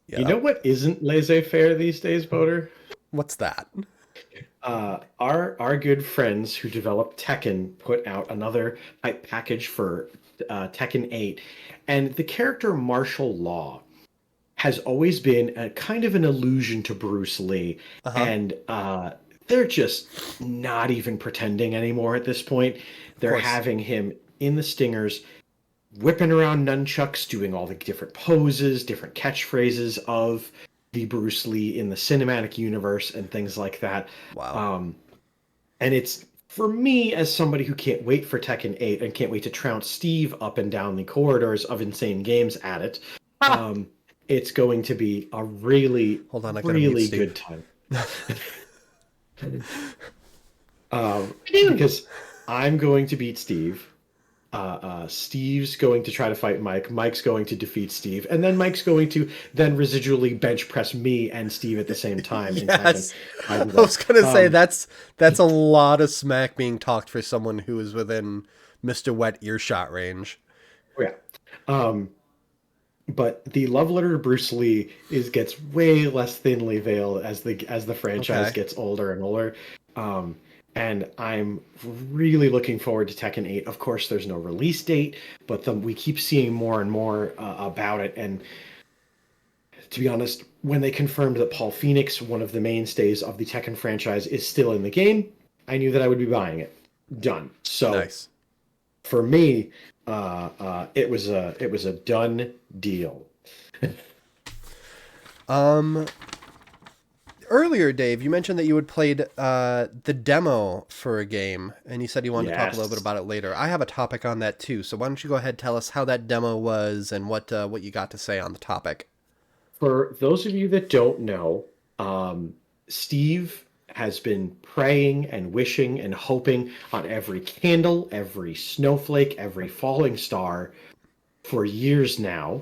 Yeah. You know what isn't laissez-faire these days, Boater? What's that? Our good friends who developed Tekken put out another hype package for Tekken 8, and the character Martial Law has always been a kind of an allusion to Bruce Lee, and they're just not even pretending anymore at this point. They're having him in the stingers, whipping around nunchucks, doing all the different poses, different catchphrases of the Bruce Lee in the cinematic universe and things like that. Wow. And it's, for me, as somebody who can't wait for Tekken 8 and can't wait to trounce Steve up and down the corridors of Insane Games at it, it's going to be a really, really good time. Because I'm going to beat Steve. Steve's going to try to fight Mike. Mike's going to defeat Steve, and then Mike's going to then residually bench press me and Steve at the same time. Yes, I was going to say that's a lot of smack being talked for someone who is within Mr. Wet earshot range. Yeah, but the love letter to Bruce Lee gets way less thinly veiled as the franchise gets older and older. And I'm really looking forward to Tekken 8. Of course, there's no release date, but we keep seeing more and more about it. And to be honest, when they confirmed that Paul Phoenix, one of the mainstays of the Tekken franchise, is still in the game, I knew that I would be buying it. Done. So nice. For me, it was a done deal. Earlier, Dave, you mentioned that you had played the demo for a game, and you said you wanted to talk a little bit about it later. I have a topic on that too, so why don't you go ahead and tell us how that demo was and what you got to say on the topic. For those of you that don't know, Steve has been praying and wishing and hoping on every candle, every snowflake, every falling star for years now.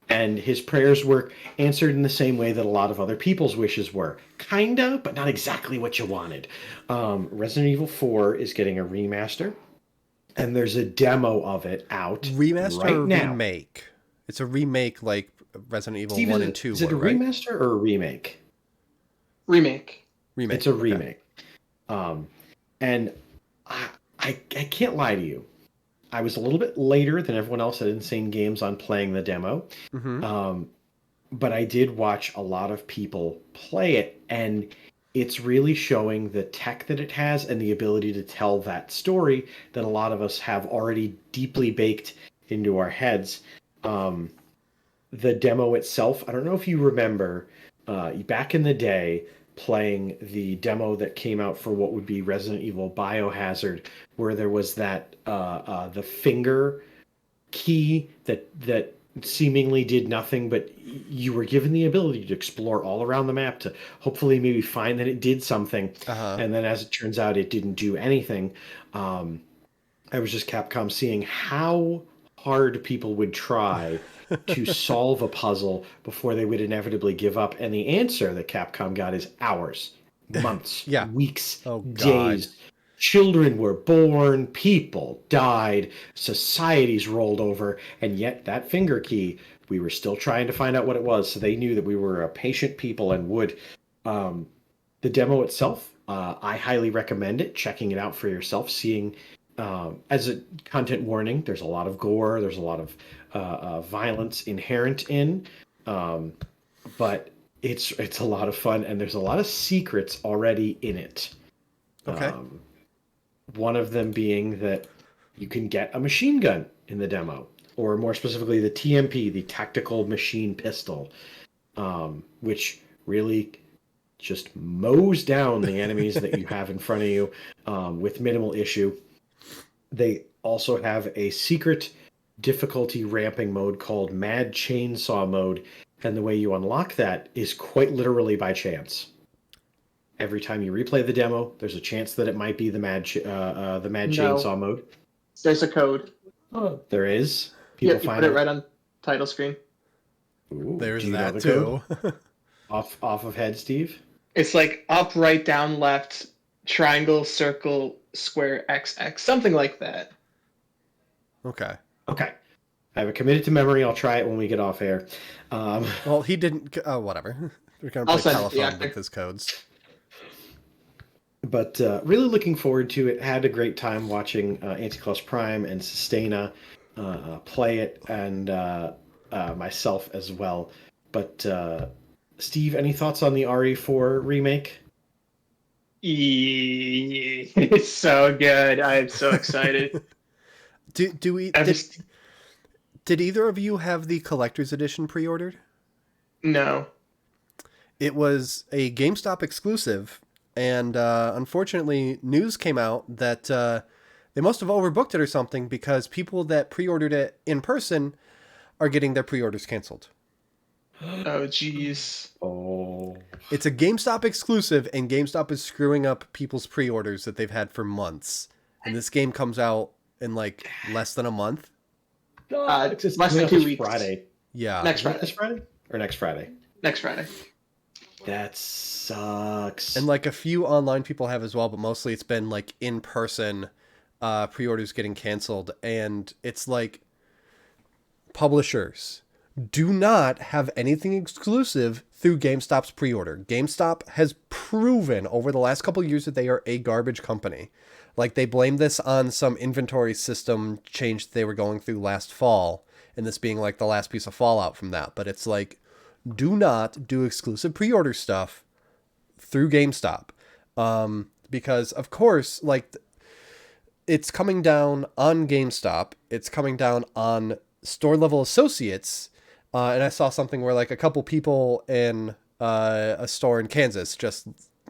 And his prayers were answered in the same way that a lot of other people's wishes were. Kinda, but not exactly what you wanted. Resident Evil 4 is getting a remaster, and there's a demo of it out remaster right or now. Remake? It's a remake like Resident Evil Steve, 1 and 2 Is it a right? remaster or a remake? Remake. It's a remake. And I can't lie to you. I was a little bit later than everyone else at Insane Games on playing the demo. Mm-hmm. But I did watch a lot of people play it, and it's really showing the tech that it has and the ability to tell that story that a lot of us have already deeply baked into our heads. The demo itself, I don't know if you remember, back in the day, playing the demo that came out for what would be Resident Evil Biohazard, where there was that the finger key that seemingly did nothing, but you were given the ability to explore all around the map to hopefully maybe find that it did something. And then as it turns out, it didn't do anything. I was just Capcom seeing how hard people would try to solve a puzzle before they would inevitably give up. And the answer that Capcom got is hours, months, weeks, days. Children were born, people died, societies rolled over, and yet that finger key, we were still trying to find out what it was. So they knew that we were a patient people and would. The demo itself, I highly recommend it, checking it out for yourself, seeing, as a content warning, there's a lot of gore, there's a lot of violence inherent in, but it's a lot of fun, and there's a lot of secrets already in it. Okay. One of them being that you can get a machine gun in the demo, or more specifically the TMP, the Tactical Machine Pistol, which really just mows down the enemies that you have in front of you with minimal issue. They also have a secret difficulty ramping mode called Mad Chainsaw Mode, and the way you unlock that is quite literally by chance. Every time you replay the demo, there's a chance that it might be the Mad Chainsaw Mode. There's a code. Oh, there is. People You put it right on title screen. Ooh, there's that too. off of head, Steve. It's like up, right, down, left, triangle, circle, square, XX, something like that. Okay. I have it committed to memory. I'll try it when we get off air. Well, he didn't. Oh, whatever. We're gonna play telephone with his codes. But really looking forward to it. Had a great time watching Anticlaus Prime and Sustaina play it, and myself as well. But Steve, any thoughts on the RE4 remake? It's so good. I'm so excited. Did either of you have the collector's edition pre-ordered? No. It was a GameStop exclusive. And unfortunately, news came out that they must have overbooked it or something, because people that pre-ordered it in person are getting their pre-orders canceled. Oh, jeez. Oh. It's a GameStop exclusive, and GameStop is screwing up people's pre-orders that they've had for months. And this game comes out in like less than a month. It's less than 2 weeks. Friday. Yeah. Next Friday. This Friday? Or next Friday? Next Friday. That sucks. And like a few online people have as well, but mostly it's been like in person pre-orders getting canceled. And it's like, publishers, do not have anything exclusive through GameStop's pre-order. GameStop has proven over the last couple of years that they are a garbage company. Like, they blame this on some inventory system change they were going through last fall, and this being like the last piece of fallout from that. But it's like, do not do exclusive pre-order stuff through GameStop. Because, of course, like, it's coming down on GameStop. It's coming down on store-level associates. And I saw something where, like, a couple people in a store in Kansas just,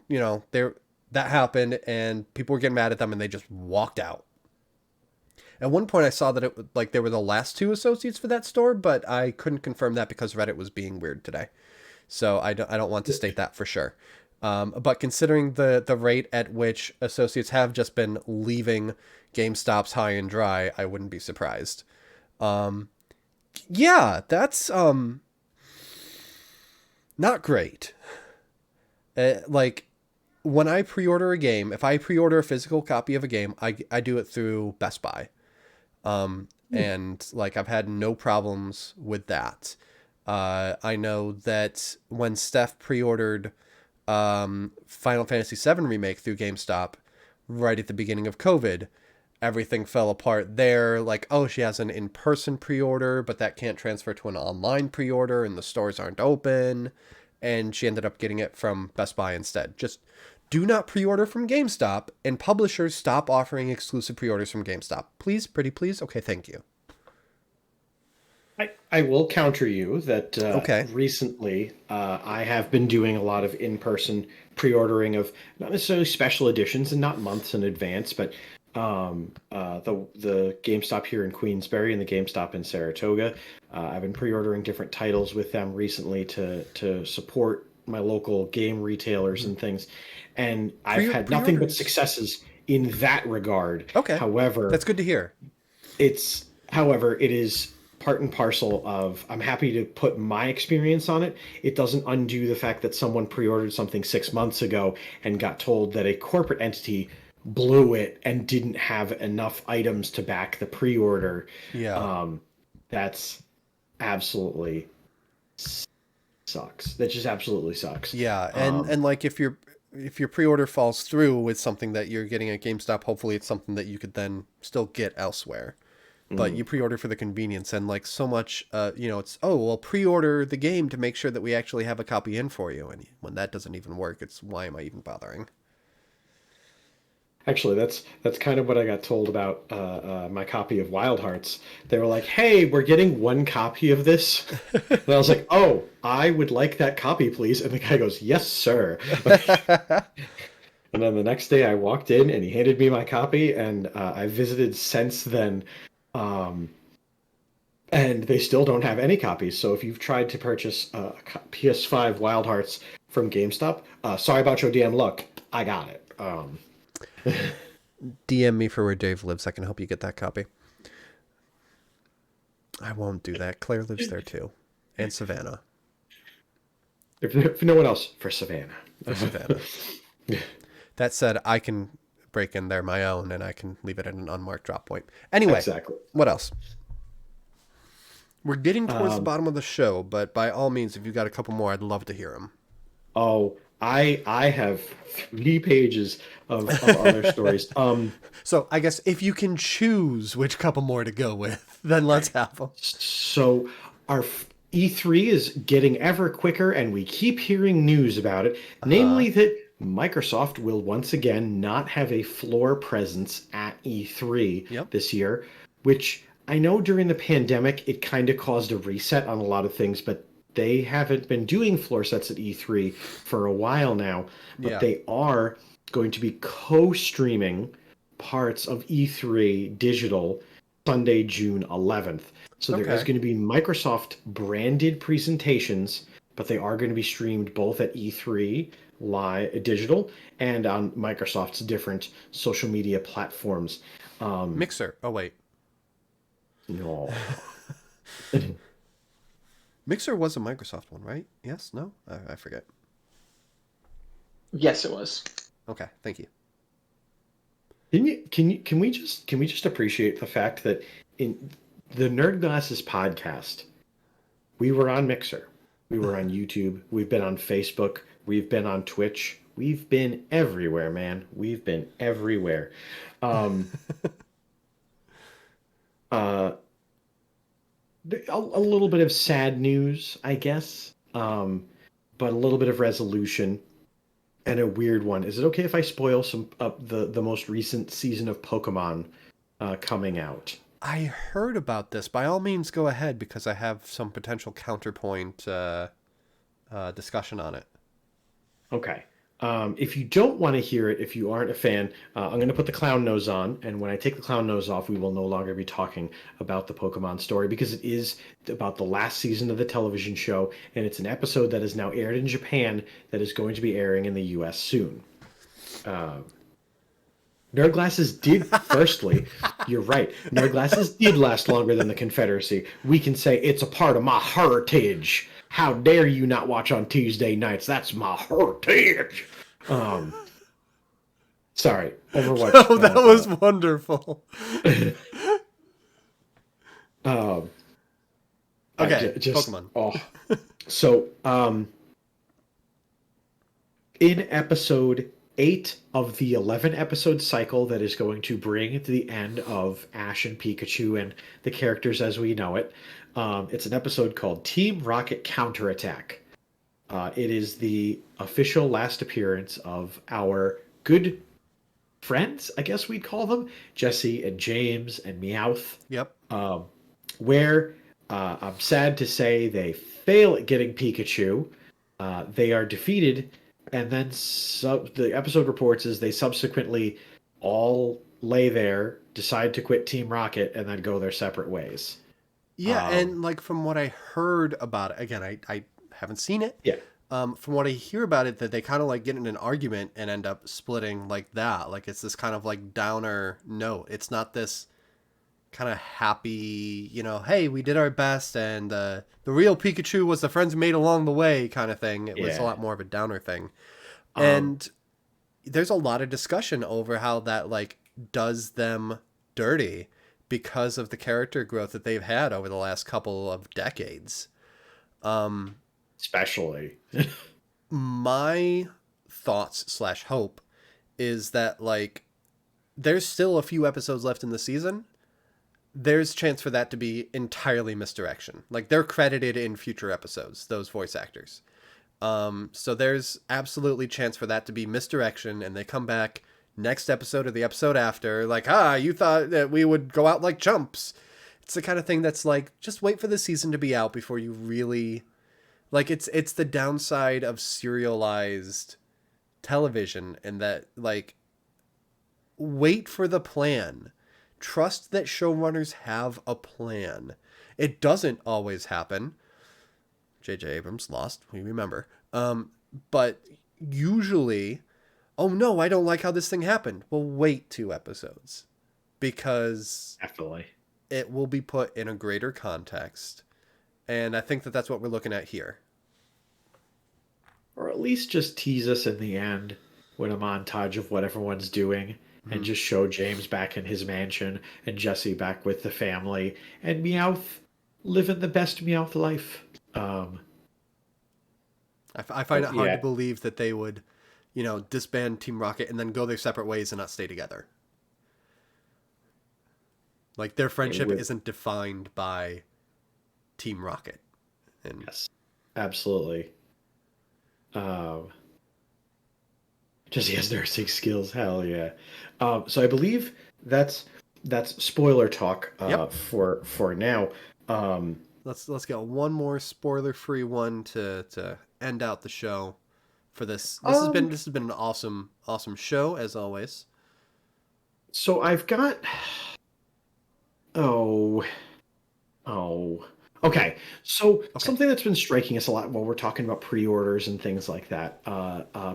you know, that happened, and people were getting mad at them, and they just walked out. At one point, I saw that it like they were the last two associates for that store, but I couldn't confirm that because Reddit was being weird today. So I don't want to state that for sure. But considering the rate at which associates have just been leaving GameStop's high and dry, I wouldn't be surprised. Yeah, that's not great. Like, when I pre-order a game, if I pre-order a physical copy of a game, I do it through Best Buy. And like, I've had no problems with that. I know that when Steph pre-ordered Final Fantasy VII Remake through GameStop right at the beginning of COVID, everything fell apart there. Like, oh, she has an in-person pre-order, but that can't transfer to an online pre-order, and the stores aren't open. And she ended up getting it from Best Buy instead. Just do not pre-order from GameStop, and publishers stop offering exclusive pre-orders from GameStop. Please, pretty please. Okay, thank you. I will counter you that Okay. recently I have been doing a lot of in-person pre-ordering of not necessarily special editions and not months in advance, but the GameStop here in Queensbury and the GameStop in Saratoga. I've been pre-ordering different titles with them recently to support my local game retailers and things, and I've had nothing but Pre-orders. successes in that regard. Okay. However, That's good to hear. it is part and parcel of I'm happy to put my experience on it. It doesn't undo the fact that someone pre-ordered something 6 months ago and got told that a corporate entity blew it and didn't have enough items to back the pre-order. Yeah. That's absolutely sucks. That just absolutely sucks. Yeah, and like if your pre-order falls through with something that you're getting at GameStop, hopefully it's something that you could then still get elsewhere. But you pre-order for the convenience, and like so much, it's, oh, well, pre-order the game to make sure that we actually have a copy in for you. And when that doesn't even work, it's why am I even bothering? Actually, that's kind of what I got told about my copy of Wild Hearts. They were like, "Hey, we're getting one copy of this," and I was like, "Oh, I would like that copy, please." And the guy goes, "Yes, sir." And then the next day, I walked in and he handed me my copy, and I visited since then, and they still don't have any copies. So if you've tried to purchase PS5 Wild Hearts from GameStop, sorry about your damn luck. I got it. DM me for where Dave lives. I can help you get that copy. I won't do that. Claire lives there too, and Savannah. If no one else, for Savannah. For Savannah. That said, I can break in there my own, and I can leave it at an unmarked drop point. Anyway, Exactly. what else? We're getting towards the bottom of the show, but by all means, if you got a couple more, I'd love to hear them. Oh, I have 3 pages of other stories. So I guess if you can choose which couple more to go with, then let's have them. So our E3 is getting ever quicker, and we keep hearing news about it. Namely, that Microsoft will once again not have a floor presence at E3 this year, which I know during the pandemic it kind of caused a reset on a lot of things, but they haven't been doing floor sets at E3 for a while now. But they are going to be co-streaming parts of E3 digital Sunday, June 11th. So there is going to be Microsoft branded presentations, but they are going to be streamed both at E3 live digital and on Microsoft's different social media platforms. Mixer. Oh, wait. No. Mixer was a Microsoft one, right? Yes? No? I forget. Yes, it was. Okay, thank you. Can we just appreciate the fact that in the Nerd Glasses podcast, we were on Mixer, we were on YouTube, we've been on Facebook, we've been on Twitch, we've been everywhere, man. We've been everywhere. A little bit of sad news, I guess, but a little bit of resolution. And a weird one. Is it okay if I spoil some the most recent season of Pokemon coming out? I heard about this. By all means, go ahead, because I have some potential counterpoint discussion on it. Okay. If you don't want to hear it, if you aren't a fan, I'm going to put the clown nose on, and when I take the clown nose off, we will no longer be talking about the Pokemon story, because it is about the last season of the television show, and it's an episode that is now aired in Japan that is going to be airing in the U.S. soon. Nerd Glasses did, firstly, you're right, Nerd Glasses did last longer than the Confederacy. We can say it's a part of my heritage. How dare you not watch on Tuesday nights? That's my heritage. Sorry, Overwatch. Oh, that was wonderful. Okay, Pokemon. So, in episode 8 of the 11 episode cycle that is going to bring to the end of Ash and Pikachu and the characters as we know it, it's an episode called Team Rocket Counterattack. It is the official last appearance of our good friends, I guess we'd call them, Jesse and James and Meowth. Yep. Where I'm sad to say they fail at getting Pikachu. They are defeated, and then the episode reports is they subsequently all lay there, decide to quit Team Rocket, and then go their separate ways. Yeah, and like from what I heard about it, again, I haven't seen it. Yeah. From what I hear about it, that they kind of like get in an argument and end up splitting like that. Like it's this kind of like downer note. It's not this kind of happy, hey, we did our best, and the real Pikachu was the friends we made along the way kind of thing. It was a lot more of a downer thing. And there's a lot of discussion over how that like does them dirty because of the character growth that they've had over the last couple of decades. Especially. My thoughts / hope is that like there's still a few episodes left in the season. There's chance for that to be entirely misdirection. Like they're credited in future episodes, those voice actors. So there's absolutely chance for that to be misdirection, and they come back next episode or the episode after, like, you thought that we would go out like chumps. It's the kind of thing that's like, just wait for the season to be out before you really, like, it's the downside of serialized television, and that, like, wait for the plan. Trust that showrunners have a plan. It doesn't always happen. J.J. Abrams lost, we remember. But usually, oh no, I don't like how this thing happened. Well, wait 2 episodes. Because Definitely. it will be put in a greater context. And I think that that's what we're looking at here. Or at least just tease us in the end with a montage of what everyone's doing. And just show James back in his mansion and Jesse back with the family and Meowth living the best Meowth life. I find it hard to believe that they would, disband Team Rocket and then go their separate ways and not stay together. Like their friendship isn't defined by Team Rocket. And yes, absolutely. Jesse has nursing skills. Hell yeah. So I believe that's spoiler talk for now. Let's get one more spoiler-free one to end out the show for this. This has been an awesome show as always. So I've got okay. So something that's been striking us a lot while we're talking about pre-orders and things like that.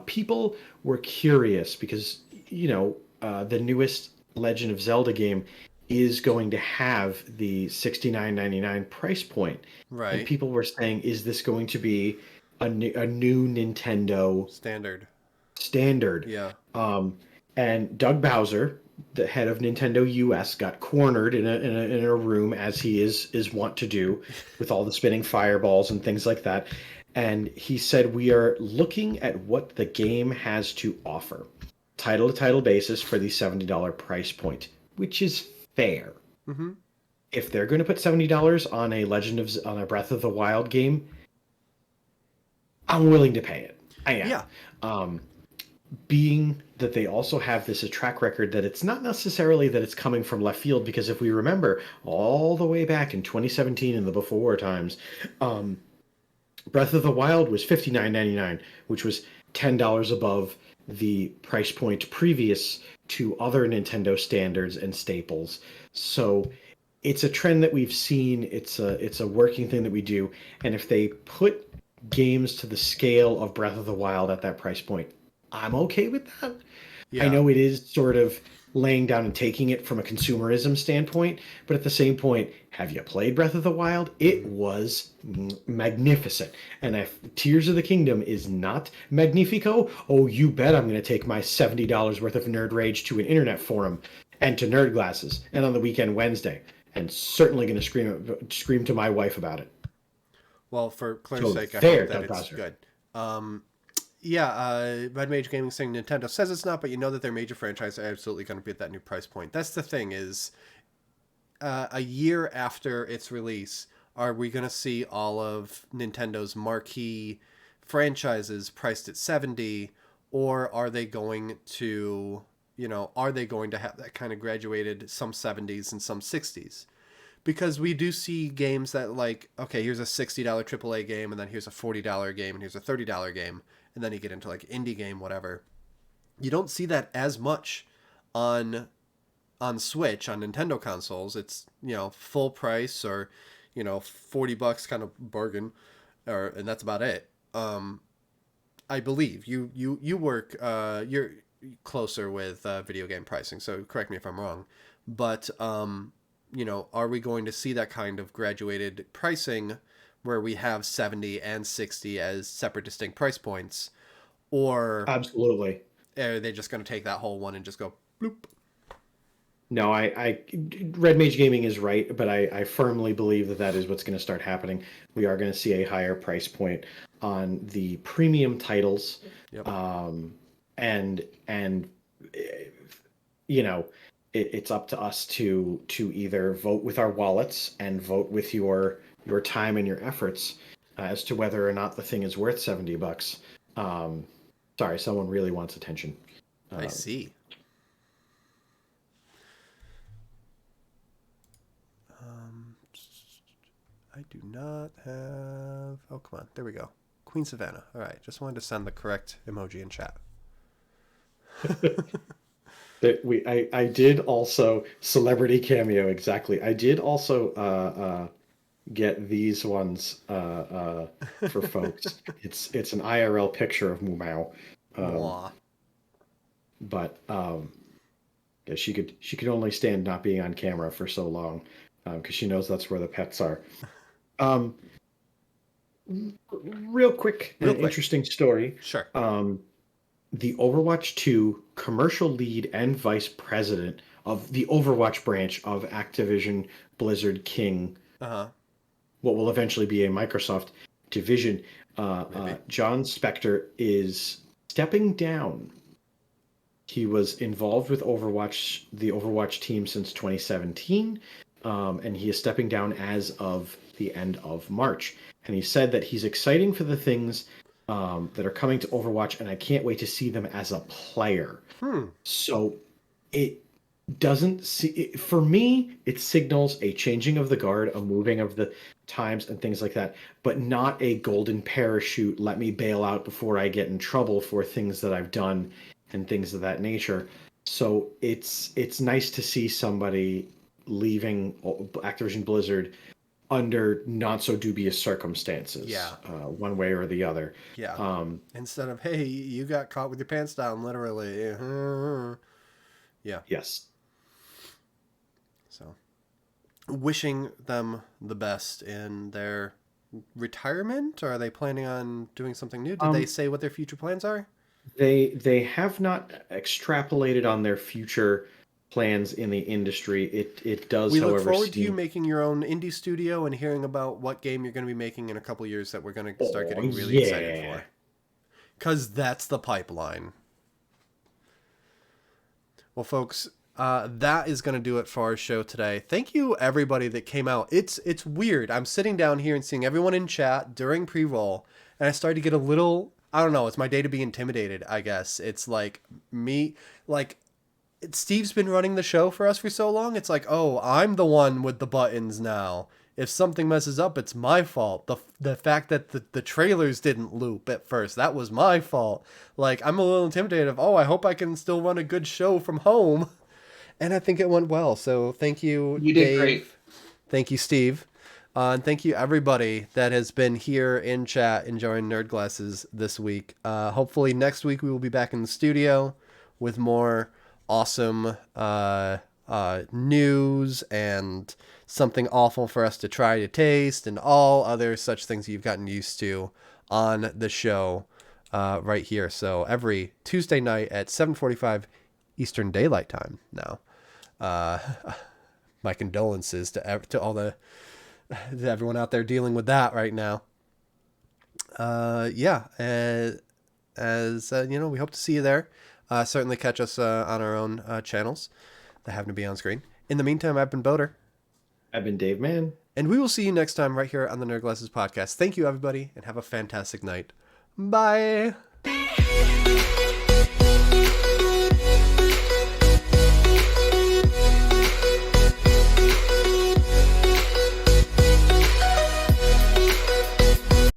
People were curious because the newest Legend of Zelda game is going to have the $69.99 price point. Right. And people were saying, is this going to be a new Nintendo standard? Yeah. And Doug Bowser, the head of Nintendo US, got cornered in a room, as he is wont to do, with all the spinning fireballs and things like that. And he said, we are looking at what the game has to offer, title to title basis, for the $70 price point, which is fair. Mm-hmm. If they're going to put $70 on on a Breath of the Wild game, I'm willing to pay it. I am. Yeah. Being that they also have this track record that it's not necessarily that it's coming from left field, because if we remember all the way back in 2017 in the before times, Breath of the Wild was $59.99, which was $10 above the price point previous to other Nintendo standards and staples. So it's a trend that we've seen. It's a working thing that we do. And if they put games to the scale of Breath of the Wild at that price point, I'm okay with that. Yeah. I know it is sort of laying down and taking it from a consumerism standpoint, but at the same point, have you played Breath of the Wild? It was magnificent. And if Tears of the Kingdom is not magnifico, oh, you bet I'm going to take my $70 worth of nerd rage to an internet forum and to Nerd Glasses and on the weekend Wednesday, and certainly going to scream to my wife about it. Well, for Claire's sake, I hope that it's good. Red Mage Gaming saying Nintendo says it's not, but you know that their major franchise are absolutely going to be at that new price point. That's the thing is, a year after its release, are we going to see all of Nintendo's marquee franchises priced at $70, or are they going to have that kind of graduated, some $70s and some $60s? Because we do see games that like, okay, here's a $60 AAA game, and then here's a $40 game, and here's a $30 game, and then you get into like indie game, whatever. You don't see that as much on Switch, on Nintendo consoles. It's, full price or, $40 kind of bargain, and that's about it. I believe you work, you're closer with video game pricing, so correct me if I'm wrong, but are we going to see that kind of graduated pricing where we have 70 and 60 as separate distinct price points, or Absolutely. are they just going to take that whole one and just go bloop? No, Red Mage Gaming is right, but I firmly believe that is what's going to start happening. We are going to see a higher price point on the premium titles. Yep. And it's up to us to either vote with our wallets and vote with your time and your efforts as to whether or not the thing is worth $70. Sorry, someone really wants attention. I see. I do not have... Oh, come on. There we go. Queen Savannah. All right. Just wanted to send the correct emoji in chat. I did also... Celebrity cameo, exactly. I did also get these ones for folks. It's an IRL picture of Mumao. But yeah, she could only stand not being on camera for so long because she knows that's where the pets are. Real quick, interesting story. Sure. The Overwatch 2 commercial lead and vice president of the Overwatch branch of Activision Blizzard King, what will eventually be a Microsoft division, John Spector, is stepping down. He was involved with the Overwatch team since 2017, and he is stepping down as of the end of March. And he said that he's exciting for the things that are coming to Overwatch, and I can't wait to see them as a player. So it doesn't for me, it signals a changing of the guard, a moving of the times and things like that, but not a golden parachute, let me bail out before I get in trouble for things that I've done and things of that nature. So it's nice to see somebody leaving Activision Blizzard under not so dubious circumstances, one way or the other. Yeah. Instead of, hey, you got caught with your pants down, literally. Yeah. Yes. So, wishing them the best in their retirement, or are they planning on doing something new? Did they say what their future plans are? They have not extrapolated on their future plans in the industry. It does, we however, look forward to you making your own indie studio and hearing about what game you're going to be making in a couple years that we're going to start getting really excited for. Because that's the pipeline. Well, folks, that is going to do it for our show today. Thank you, everybody that came out. It's weird. I'm sitting down here and seeing everyone in chat during pre-roll, and I started to get a little... I don't know. It's my day to be intimidated, I guess. It's like me... Steve's been running the show for us for so long. It's like, oh, I'm the one with the buttons now. If something messes up, it's my fault. The fact that the trailers didn't loop at first, that was my fault. I'm a little intimidated of, I hope I can still run a good show from home. And I think it went well. So thank you, You Dave. did great. Thank you, Steve. And thank you, everybody that has been here in chat enjoying Nerd Glasses this week. Hopefully next week we will be back in the studio with more awesome news and something awful for us to try to taste and all other such things you've gotten used to on the show right here. So every Tuesday night at 7:45 Eastern Daylight Time now. My condolences to all to everyone out there dealing with that right now. We hope to see you there. Certainly catch us on our own channels that happen to be on screen. In the meantime, I've been Boater. I've been Dave Mann. And we will see you next time right here on the Nerd Glasses Podcast. Thank you, everybody, and have a fantastic night. Bye!